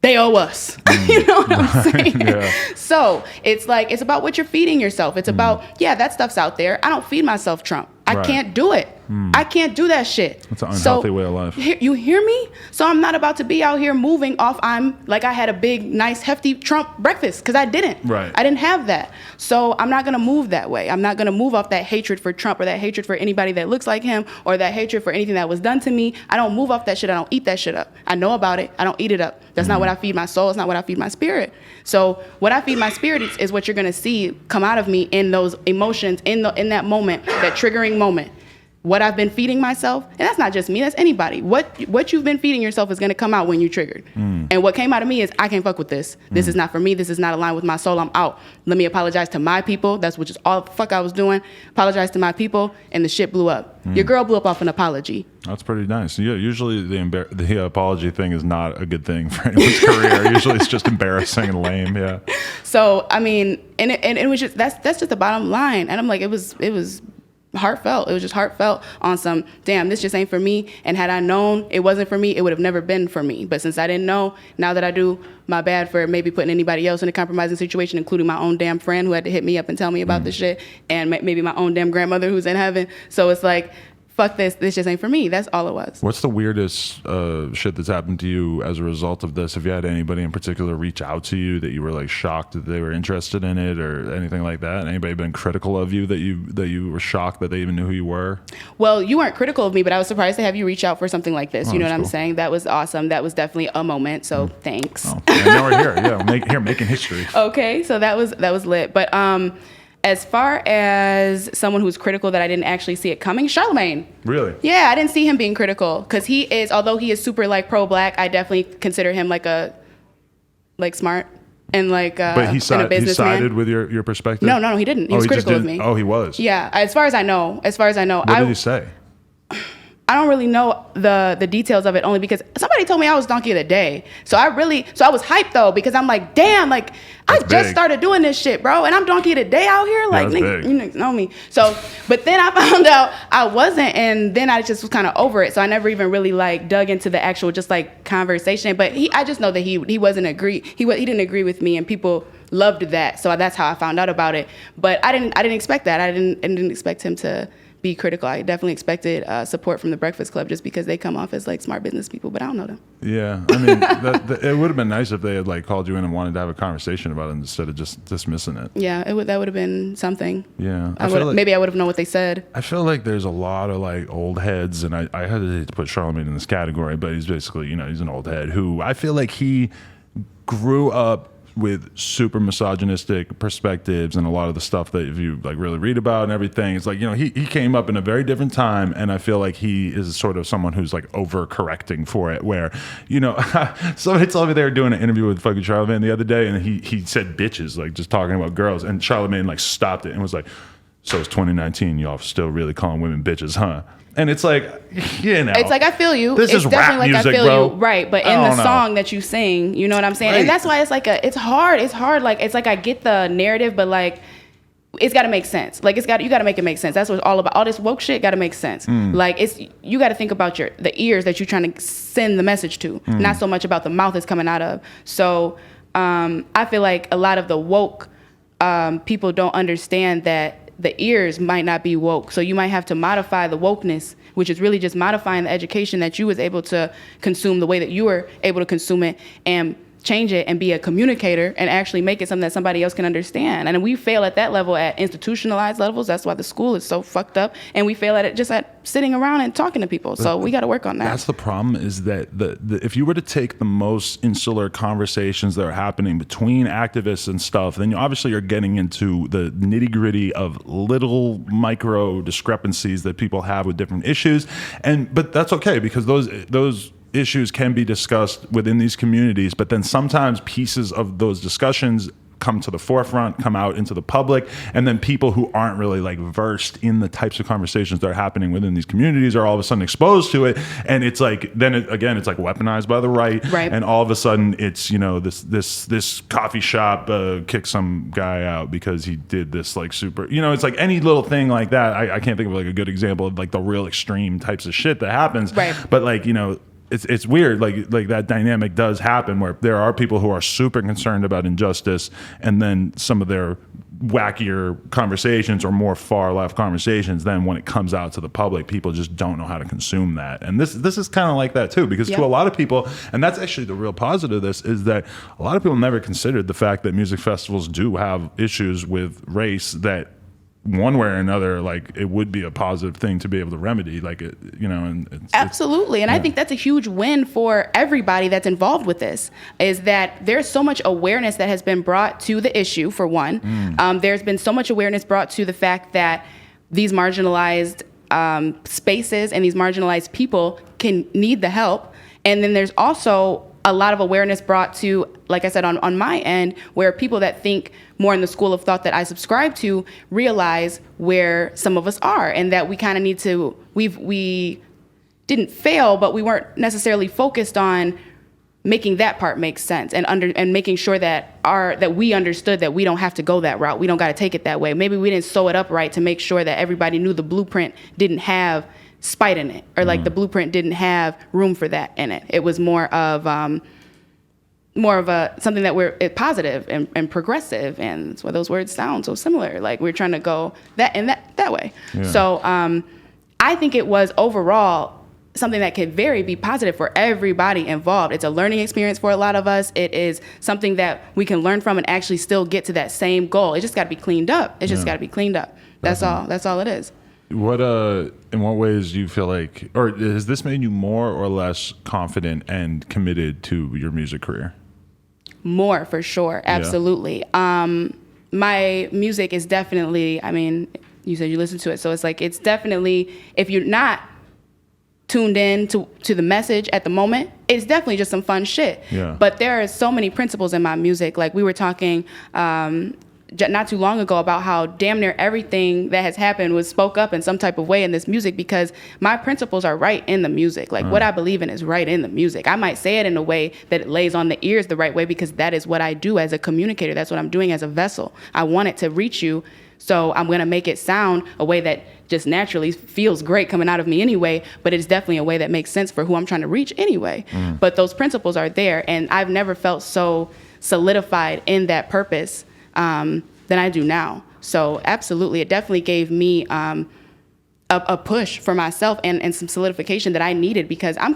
[SPEAKER 2] they owe us. You know what I'm saying? So it's like, it's about what you're feeding yourself. It's about, that stuff's out there. I don't feed myself Trump. I can't do it. I can't do that shit.
[SPEAKER 1] It's an unhealthy way of life.
[SPEAKER 2] You hear me? So I'm not about to be out here moving off. I'm like, I had a big, nice, hefty Trump breakfast, because I didn't. I didn't have that. So I'm not going to move that way. I'm not going to move off that hatred for Trump, or that hatred for anybody that looks like him, or that hatred for anything that was done to me. I don't move off that shit. I don't eat that shit up. I know about it. I don't eat it up. That's not what I feed my soul. It's not what I feed my spirit. So what I feed my spirit is what you're going to see come out of me in those emotions, in that moment, that triggering moment. what I've been feeding myself, and that's not just me, that's anybody. What you've been feeding yourself is gonna come out when you triggered. And what came out of me is, I can't fuck with this. This is not for me. This is not aligned with my soul. I'm out. Let me apologize to my people. That's which is all the fuck I was doing. Apologize to my people, and the shit blew up. Your girl blew up off an apology.
[SPEAKER 1] That's pretty nice. Yeah, usually the apology thing is not a good thing for anyone's career. Usually it's just embarrassing and lame. Yeah.
[SPEAKER 2] So I mean, and it was just that's just the bottom line. And I'm like, it was heartfelt. It was just heartfelt on some, damn, this just ain't for me. And had I known it wasn't for me, it would have never been for me. But since I didn't know, now that I do, my bad for maybe putting anybody else in a compromising situation, including my own damn friend who had to hit me up and tell me about this shit, and maybe my own damn grandmother who's in heaven. So it's like, fuck this just ain't for me. That's all it was.
[SPEAKER 1] What's the weirdest shit that's happened to you as a result of this? Have you had anybody in particular reach out to you that you were like shocked that they were interested in it or anything like that? Anybody been critical of you that you were shocked that they even knew who you were?
[SPEAKER 2] Well, you weren't critical of me, but I was surprised to have you reach out for something like this.
[SPEAKER 1] Oh,
[SPEAKER 2] you know what I'm
[SPEAKER 1] cool.
[SPEAKER 2] saying? That was awesome. That was definitely a moment. So thanks.
[SPEAKER 1] Oh, and now we're here. Yeah, making history.
[SPEAKER 2] Okay, so that was lit. But as far as someone who's critical that I didn't actually see it coming, Charlemagne.
[SPEAKER 1] Really?
[SPEAKER 2] Yeah, I didn't see him being critical because he is, although he is super like pro-black, I definitely consider him like smart and like
[SPEAKER 1] but he
[SPEAKER 2] he
[SPEAKER 1] sided with your perspective?
[SPEAKER 2] No, he didn't. He was critical of me.
[SPEAKER 1] Oh, he was?
[SPEAKER 2] Yeah, as far as I know.
[SPEAKER 1] What did he say?
[SPEAKER 2] I don't really know the details of it, only because somebody told me I was Donkey of the Day. So I was hyped though, because I'm like, damn, like I just started doing this shit, bro, and I'm Donkey of the Day out here, like nigga, you niggas know me. So, but then I found out I wasn't, and then I just was kind of over it. So I never even really like dug into the actual just like conversation. But I just know that he wasn't agree. He didn't agree with me, and people loved that. So that's how I found out about it. But I didn't expect that. I didn't expect him to be critical. I definitely expected support from the Breakfast Club just because they come off as like smart business people, but I don't know them.
[SPEAKER 1] Yeah, I mean, it would have been nice if they had like called you in and wanted to have a conversation about it instead of just dismissing it.
[SPEAKER 2] Yeah, that would have been something.
[SPEAKER 1] Yeah,
[SPEAKER 2] maybe I would have known what they said.
[SPEAKER 1] I feel like there's a lot of like old heads, and I hesitate to put Charlemagne in this category, but he's basically, he's an old head who I feel like he grew up with super misogynistic perspectives and a lot of the stuff that if you like really read about and everything, it's like, he came up in a very different time, and I feel like he is sort of someone who's like overcorrecting for it, where, somebody told me they were doing an interview with fucking Charlemagne the other day, and he said bitches, like just talking about girls, and Charlemagne like stopped it and was like, so it's 2019, y'all still really calling women bitches, huh? And it's like, it's like,
[SPEAKER 2] I feel you.
[SPEAKER 1] This is rap
[SPEAKER 2] like
[SPEAKER 1] music,
[SPEAKER 2] I feel
[SPEAKER 1] bro.
[SPEAKER 2] you, right? But in the song that you sing, you know what I'm saying, and that's why it's like it's hard. It's hard. Like it's like I get the narrative, but like it's got to make sense. Like you got to make it make sense. That's what it's all about. All this woke shit got to make sense. Like you got to think about the ears that you're trying to send the message to, not so much about the mouth it's coming out of. So I feel like a lot of the woke people don't understand that the ears might not be woke. So you might have to modify the wokeness, which is really just modifying the education that you was able to consume the way that you were able to consume it, and change it and be a communicator and actually make it something that somebody else can understand. And we fail at that level, at institutionalized levels. That's why the school is so fucked up. And we fail at it just at sitting around and talking to people. So we got to work on that.
[SPEAKER 1] That's the problem, is that if you were to take the most insular conversations that are happening between activists and stuff, then obviously you're getting into the nitty gritty of little micro discrepancies that people have with different issues. But that's okay, because those issues can be discussed within these communities, but then sometimes pieces of those discussions come to the forefront, come out into the public, and then people who aren't really like versed in the types of conversations that are happening within these communities are all of a sudden exposed to it, and it's like it's like weaponized by the right, and all of a sudden it's this coffee shop kicked some guy out because he did this like super, it's like any little thing like that. I can't think of like a good example of like the real extreme types of shit that happens, but like it's weird, like that dynamic does happen, where there are people who are super concerned about injustice, and then some of their wackier conversations or more far left conversations, then when it comes out to the public, people just don't know how to consume that. And this is kind of like that too, because to a lot of people, and that's actually the real positive of this, is that a lot of people never considered the fact that music festivals do have issues with race that one way or another, like it would be a positive thing to be able to remedy, like it, and
[SPEAKER 2] absolutely. And I think that's a huge win for everybody that's involved with this, is that there's so much awareness that has been brought to the issue, for one. There's been so much awareness brought to the fact that these marginalized spaces and these marginalized people can need the help. And then there's also a lot of awareness brought to, like I said, on my end, where people that think more in the school of thought that I subscribe to realize where some of us are, and that we kind of need to, we didn't fail, but we weren't necessarily focused on making that part make sense, and making sure that we understood that we don't have to go that route. We don't got to take it that way. Maybe we didn't sew it up right to make sure that everybody knew the blueprint didn't have spite in it, or like the blueprint didn't have room for that in it. It was more of a something that we're positive and progressive, and that's why those words sound so similar. Like we're trying to go that way. Yeah. So I think it was overall something that could be positive for everybody involved. It's a learning experience for a lot of us. It is something that we can learn from and actually still get to that same goal. It just got to be cleaned up. It's just got to be cleaned up. That's all. That's all it is.
[SPEAKER 1] What in what ways do you feel like, or has this made you more or less confident and committed to your music career?
[SPEAKER 2] More, for sure. Absolutely. Yeah. My music is definitely, I mean, you said you listen to it, so it's like, it's definitely, if you're not tuned in to the message at the moment, it's definitely just some fun shit. Yeah. But there are so many principles in my music. Like we were talking not too long ago about how damn near everything that has happened was spoke up in some type of way in this music, because my principles are right in the music. Like what I believe in is right in the music. I might say it in a way that it lays on the ears the right way, because that is what I do as a communicator. That's what I'm doing as a vessel. I want it to reach you, so I'm going to make it sound a way that just naturally feels great coming out of me anyway, but it's definitely a way that makes sense for who I'm trying to reach anyway. But those principles are there, and I've never felt so solidified in that purpose than I do now. So absolutely, it definitely gave me a push for myself and some solidification that I needed, because I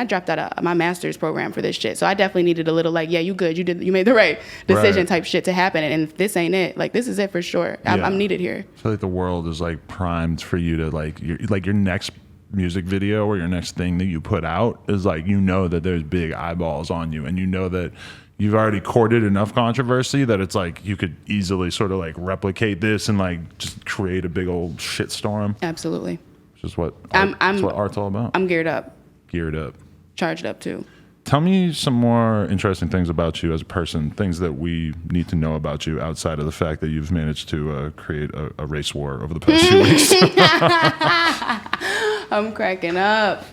[SPEAKER 2] dropped out of my master's program for this shit. So I definitely needed a little like, yeah, you good, you made the right decision type shit to happen. And if this ain't it, like this is it for sure. I'm needed here.
[SPEAKER 1] I feel like the world is like primed for you to like your next music video or your next thing that you put out is like, that there's big eyeballs on you, and that you've already courted enough controversy that it's like you could easily sort of like replicate this and like just create a big old shitstorm.
[SPEAKER 2] Absolutely.
[SPEAKER 1] Which is what that's what art's all about.
[SPEAKER 2] I'm geared up.
[SPEAKER 1] Charged up too. Tell me some more interesting things about you as a person, things that we need to know about you outside of the fact that you've managed to create a race war over the past few weeks.
[SPEAKER 2] I'm cracking up.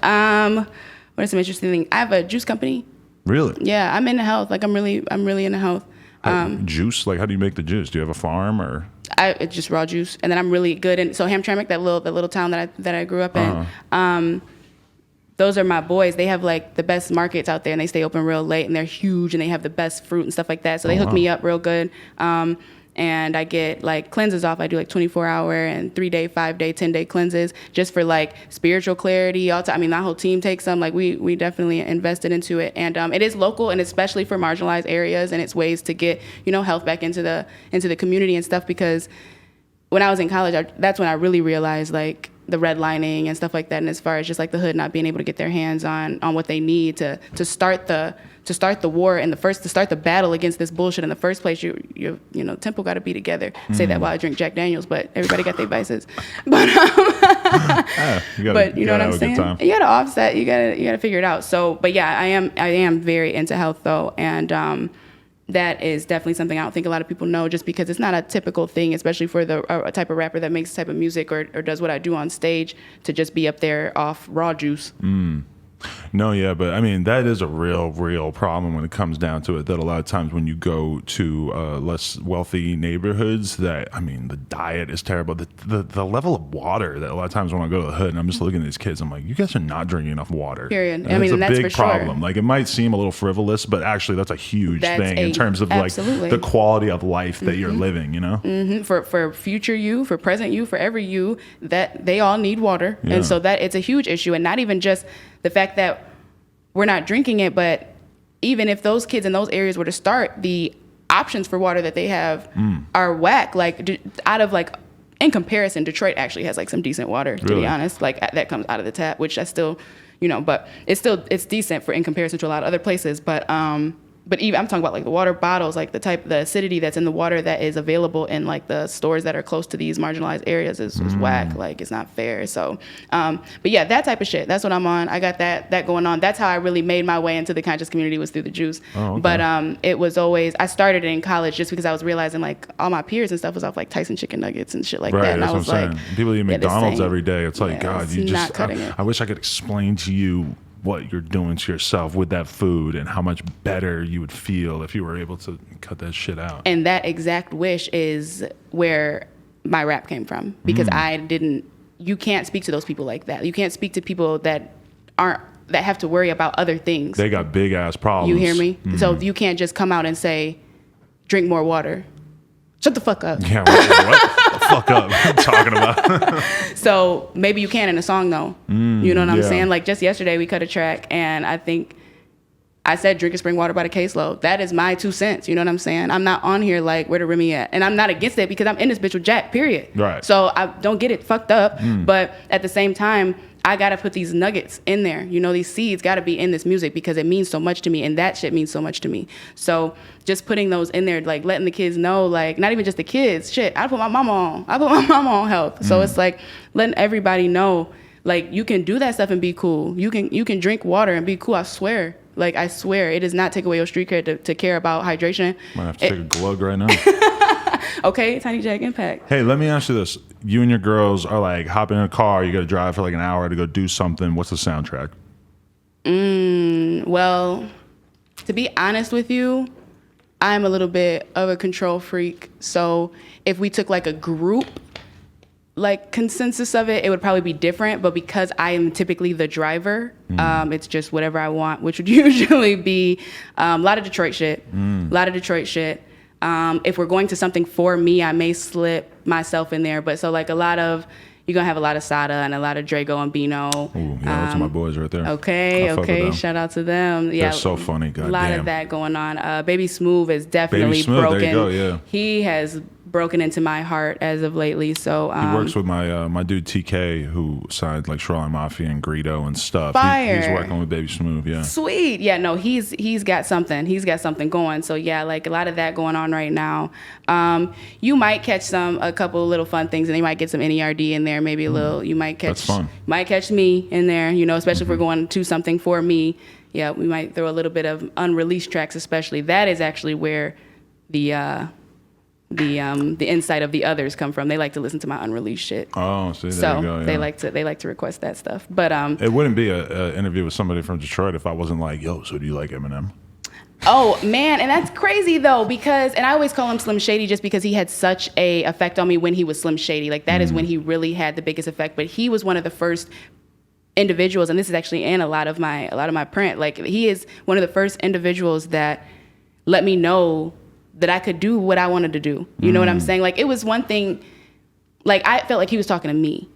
[SPEAKER 2] What is some interesting thing? I have a juice company.
[SPEAKER 1] Really?
[SPEAKER 2] Yeah, I'm into health. Like I'm really into health.
[SPEAKER 1] Juice? Like how do you make the juice? Do you have a farm or?
[SPEAKER 2] It's just raw juice, and then I'm really good in Hamtramck, that little town that I grew up in. Those are my boys. They have like the best markets out there, and they stay open real late, and they're huge, and they have the best fruit and stuff like that. So they hook me up real good. And I get like cleanses off. I do like 24-hour and 3-day, 5-day, 10-day cleanses just for like spiritual clarity. My whole team takes them. Like we definitely invested into it, and it is local, and especially for marginalized areas, and it's ways to get health back into the community and stuff. Because when I was in college, that's when I really realized like the redlining and stuff like that, and as far as just like the hood not being able to get their hands on what they need to start the war to start the battle against this bullshit in the first place. Temple got to be together. Say that while I drink Jack Daniels, but everybody got their vices. But you know what I'm saying? You got to offset. You got to figure it out. So, but yeah, I am very into health though, and that is definitely something I don't think a lot of people know, just because it's not a typical thing, especially for a type of rapper that makes the type of music or does what I do on stage, to just be up there off raw juice.
[SPEAKER 1] No, yeah, but I mean, that is a real problem when it comes down to it, that a lot of times when you go to less wealthy neighborhoods, that, I mean, the diet is terrible. The level of water that a lot of times when I go to the hood and I'm just looking at these kids, I'm like, you guys are not drinking enough water.
[SPEAKER 2] Period.
[SPEAKER 1] And it's a
[SPEAKER 2] that's
[SPEAKER 1] big
[SPEAKER 2] for
[SPEAKER 1] problem.
[SPEAKER 2] Sure.
[SPEAKER 1] Like, it might seem a little frivolous, but actually that's a huge thing in terms of
[SPEAKER 2] absolutely.
[SPEAKER 1] Like the quality of life that you're living,
[SPEAKER 2] For future you, for present you, for every you, that they all need water. Yeah. And so that it's a huge issue, and not even just the fact that we're not drinking it, but even if those kids in those areas were to start, the options for water that they have are whack. Like out of like, in comparison, Detroit actually has like some decent water, to be honest. Like that comes out of the tap, which I still, but it's decent in comparison to a lot of other places. But but even I'm talking about like the water bottles, like the acidity that's in the water that is available in like the stores that are close to these marginalized areas is whack. Like it's not fair. So, but yeah, that type of shit. That's what I'm on. I got that going on. That's how I really made my way into the conscious community, was through the juice.
[SPEAKER 1] Oh, okay.
[SPEAKER 2] But it was always, I started it in college just because I was realizing like all my peers and stuff was off like Tyson chicken nuggets and shit like that. And
[SPEAKER 1] That's
[SPEAKER 2] I was
[SPEAKER 1] what I'm
[SPEAKER 2] like,
[SPEAKER 1] saying. People eat McDonald's every day. It's like, God,
[SPEAKER 2] it's
[SPEAKER 1] you
[SPEAKER 2] not
[SPEAKER 1] just.
[SPEAKER 2] cutting it.
[SPEAKER 1] I wish I could explain to you what you're doing to yourself with that food and how much better you would feel if you were able to cut that shit out.
[SPEAKER 2] And that exact wish is where my rap came from, because you can't speak to those people like that. You can't speak to people that have to worry about other things.
[SPEAKER 1] They got big ass problems.
[SPEAKER 2] You hear me? So you can't just come out and say, drink more water. Shut the fuck up.
[SPEAKER 1] Yeah, what the fuck up? What are you talking about?
[SPEAKER 2] So maybe you can in a song though. You know what I'm saying? Like just yesterday we cut a track and I think I said drinking spring water by the caseload. That is my 2 cents. You know what I'm saying? I'm not on here like where the Remy at. And I'm not against it because I'm in this bitch with Jack, period.
[SPEAKER 1] Right.
[SPEAKER 2] So I don't get it fucked up. But at the same time, I got to put these nuggets in there. You know, these seeds got to be in this music because it means so much to me. And that shit means so much to me. So just putting those in there, like letting the kids know, like not even just the kids, shit, I put my mama on. I put my mama on health. So it's like letting everybody know, like you can do that stuff and be cool. You can drink water and be cool. I swear. Like, I swear, it does not take away your street cred to care about hydration.
[SPEAKER 1] Might have to take a glug right now.
[SPEAKER 2] Okay, Tiny Jag impact.
[SPEAKER 1] Hey, let me ask you this. You and your girls are like hopping in a car. You got to drive for like an hour to go do something. What's the soundtrack?
[SPEAKER 2] Well, to be honest with you, I'm a little bit of a control freak. So if we took like a group like consensus of it, it would probably be different. But because I am typically the driver, it's just whatever I want, which would usually be a lot of Detroit shit. If we're going to something for me, I may slip myself in there. But so like you're gonna have a lot of Sada and a lot of Drago and Bino.
[SPEAKER 1] Ooh, yeah, those are my boys right there.
[SPEAKER 2] Okay. Shout out to them. Yeah,
[SPEAKER 1] they're so funny. God
[SPEAKER 2] a lot
[SPEAKER 1] damn.
[SPEAKER 2] of that going on. Baby Smooth is definitely
[SPEAKER 1] Baby Smooth,
[SPEAKER 2] broken.
[SPEAKER 1] there you go, yeah.
[SPEAKER 2] He has broken into my heart as of lately. So
[SPEAKER 1] he works with my dude TK, who signed like Shoreline Mafia and Greedo and stuff.
[SPEAKER 2] Fire.
[SPEAKER 1] He's working with Baby Smooth, yeah.
[SPEAKER 2] Sweet. Yeah, no, he's got something. He's got something going. So yeah, like a lot of that going on right now. You might catch a couple of little fun things, and you might get some NERD in there, maybe a little. You might catch me in there, you know, especially if we're going to something for me. Yeah, we might throw a little bit of unreleased tracks, especially. That is actually where the insight of the others come from. They like to listen to my unreleased shit.
[SPEAKER 1] Oh, see, there
[SPEAKER 2] so
[SPEAKER 1] you go. Yeah.
[SPEAKER 2] they like to request that stuff. But
[SPEAKER 1] it wouldn't be an interview with somebody from Detroit if I wasn't like, yo, so do you like Eminem?
[SPEAKER 2] Oh man, and that's crazy though, because, and I always call him Slim Shady just because he had such a effect on me when he was Slim Shady. Like that is when he really had the biggest effect. But he was one of the first individuals, and this is actually in a lot of my print. Like he is one of the first individuals that let me know that I could do what I wanted to do. You know what I'm saying? Like it was one thing, like I felt like he was talking to me.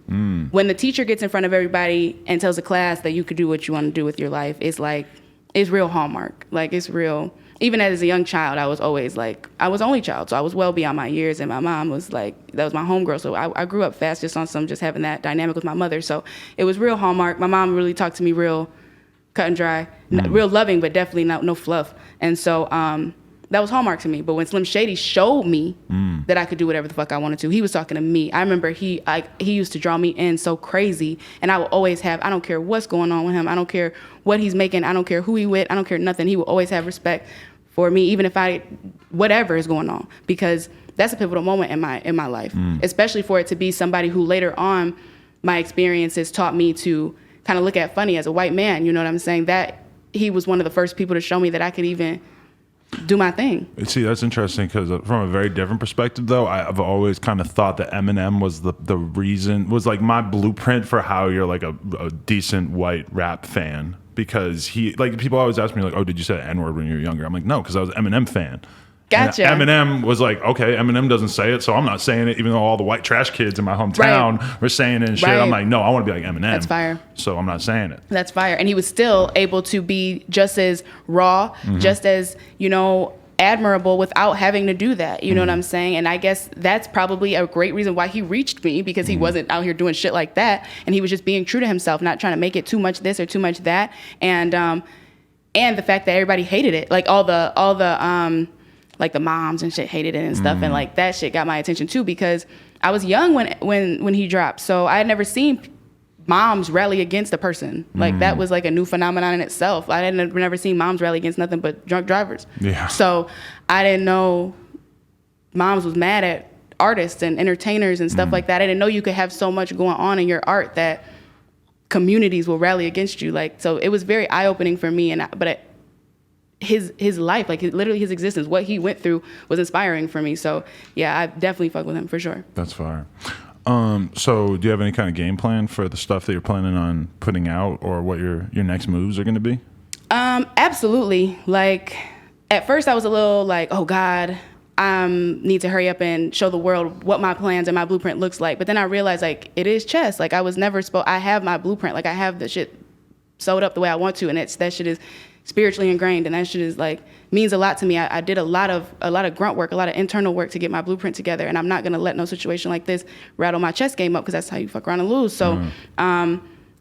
[SPEAKER 2] When the teacher gets in front of everybody and tells a class that you could do what you want to do with your life, it's like, it's real Hallmark. Like it's real. Even as a young child, I was always like, I was only child, so I was well beyond my years, and my mom was like, that was my homegirl. So I grew up fast just on just having that dynamic with my mother. So it was real Hallmark. My mom really talked to me real cut and dry, real loving, but definitely no fluff. And so that was Hallmark to me. But when Slim Shady showed me that I could do whatever the fuck I wanted to, he was talking to me. I remember he used to draw me in so crazy, and I would always have, I don't care what's going on with him, I don't care what he's making, I don't care who he with, I don't care nothing. He would always have respect for me, even if whatever is going on, because that's a pivotal moment in my life, especially for it to be somebody who later on my experiences taught me to kind of look at funny as a white man. You know what I'm saying? That he was one of the first people to show me that I could even do my thing.
[SPEAKER 1] See, that's interesting because from a very different perspective, though, I've always kind of thought that Eminem was the reason, was like my blueprint for how you're like a decent white rap fan. Because he, like, people always ask me like, oh, did you say the N-word when you were younger? I'm like, no, because I was an Eminem fan.
[SPEAKER 2] Gotcha.
[SPEAKER 1] And Eminem was like, okay, Eminem doesn't say it, so I'm not saying it, even though all the white trash kids in my hometown were saying it and shit. I'm like, no, I want to be like Eminem.
[SPEAKER 2] That's fire.
[SPEAKER 1] So I'm not saying it.
[SPEAKER 2] That's fire. And he was still able to be just as raw, just as, you know, admirable without having to do that. You know what I'm saying? And I guess that's probably a great reason why he reached me, because he wasn't out here doing shit like that. And he was just being true to himself, not trying to make it too much this or too much that. And and the fact that everybody hated it, like all the like the moms and shit hated it and stuff, and like that shit got my attention too, because I was young when he dropped, so I had never seen moms rally against a person. Like that was like a new phenomenon in itself. I had never seen moms rally against nothing but drunk drivers.
[SPEAKER 1] Yeah.
[SPEAKER 2] So I didn't know moms was mad at artists and entertainers and stuff like that. I didn't know you could have so much going on in your art that communities will rally against you. Like, so it was very eye opening for me. His life, like literally his existence, what he went through was inspiring for me. So yeah, I definitely fuck with him for sure.
[SPEAKER 1] That's fire. So do you have any kind of game plan for the stuff that you're planning on putting out, or what your next moves are going to be?
[SPEAKER 2] Absolutely. Like at first I was a little like, oh God, I need to hurry up and show the world what my plans and my blueprint looks like. But then I realized like it is chess. Like I was never I have my blueprint. Like I have the shit sewed up the way I want to, and that shit is spiritually ingrained, and that shit is like means a lot to me. I did a lot of grunt work, a lot of internal work to get my blueprint together, and I'm not gonna let no situation like this rattle my chess game up, because that's how you fuck around and lose. So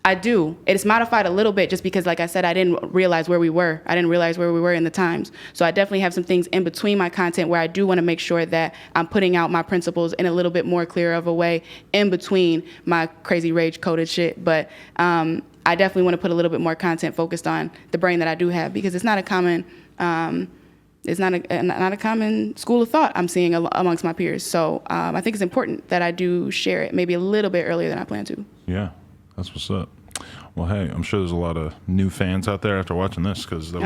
[SPEAKER 2] I do. It's modified a little bit just because, like I said, I didn't realize where we were. I didn't realize where we were in the times. So I definitely have some things in between my content where I do want to make sure that I'm putting out my principles in a little bit more clear of a way in between my crazy rage coded shit. But I definitely want to put a little bit more content focused on the brain that I do have, because it's not a common not a common school of thought I'm seeing amongst my peers. So I think it's important that I do share it maybe a little bit earlier than I plan to.
[SPEAKER 1] Yeah, that's what's up. Well, hey, I'm sure there's a lot of new fans out there after watching this, because that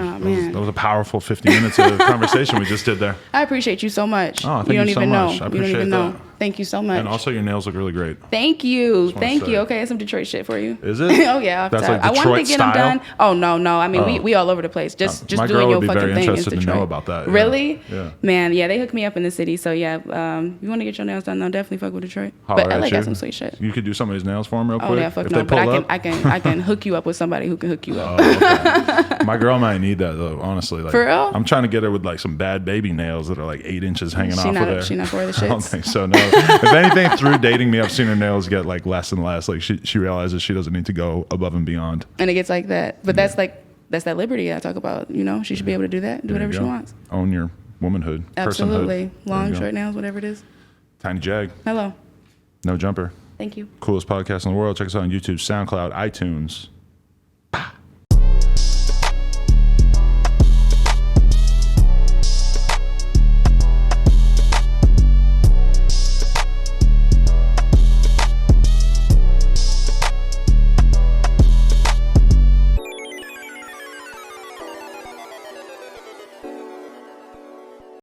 [SPEAKER 1] was a powerful 50 minutes of conversation we just did there.
[SPEAKER 2] I appreciate you so much.
[SPEAKER 1] Oh, thank you so much. I appreciate that.
[SPEAKER 2] Thank you so much.
[SPEAKER 1] And also, your nails look really great.
[SPEAKER 2] Thank you. Thank you. Okay, some Detroit shit for you.
[SPEAKER 1] Is it?
[SPEAKER 2] Oh, yeah.
[SPEAKER 1] That's like
[SPEAKER 2] I
[SPEAKER 1] Detroit
[SPEAKER 2] wanted to get
[SPEAKER 1] style?
[SPEAKER 2] them done. Oh, no. I mean, we all over the place. Just
[SPEAKER 1] my
[SPEAKER 2] doing
[SPEAKER 1] girl
[SPEAKER 2] your
[SPEAKER 1] would be
[SPEAKER 2] fucking
[SPEAKER 1] very
[SPEAKER 2] thing is
[SPEAKER 1] interested
[SPEAKER 2] Detroit.
[SPEAKER 1] to know about that.
[SPEAKER 2] Really?
[SPEAKER 1] Yeah.
[SPEAKER 2] Man, yeah, they hooked me up in the city. So, yeah, you want to get your nails done, though, definitely fuck with Detroit. But LA got some sweet shit.
[SPEAKER 1] You could do somebody's nails for him real quick?
[SPEAKER 2] Oh, yeah, fuck
[SPEAKER 1] if
[SPEAKER 2] no.
[SPEAKER 1] they pull
[SPEAKER 2] But
[SPEAKER 1] up?
[SPEAKER 2] I can hook you up with somebody who can hook you up.
[SPEAKER 1] Oh, okay. My girl might need that, though, honestly. Like,
[SPEAKER 2] for real?
[SPEAKER 1] I'm trying to get her with like some bad baby nails that are like 8 inches hanging off of there.
[SPEAKER 2] She not for the shits?
[SPEAKER 1] I don't think so, no. If anything, through dating me, I've seen her nails get like less and less. Like she realizes she doesn't need to go above and beyond.
[SPEAKER 2] And it gets like that. But that's that liberty I talk about. You know, she should be able to do that, do whatever she wants.
[SPEAKER 1] Own your womanhood,
[SPEAKER 2] Absolutely.
[SPEAKER 1] personhood.
[SPEAKER 2] Long, short nails, whatever it is.
[SPEAKER 1] Tiny Jag.
[SPEAKER 2] Hello.
[SPEAKER 1] No Jumper.
[SPEAKER 2] Thank you.
[SPEAKER 1] Coolest podcast in the world. Check us out on YouTube, SoundCloud, iTunes.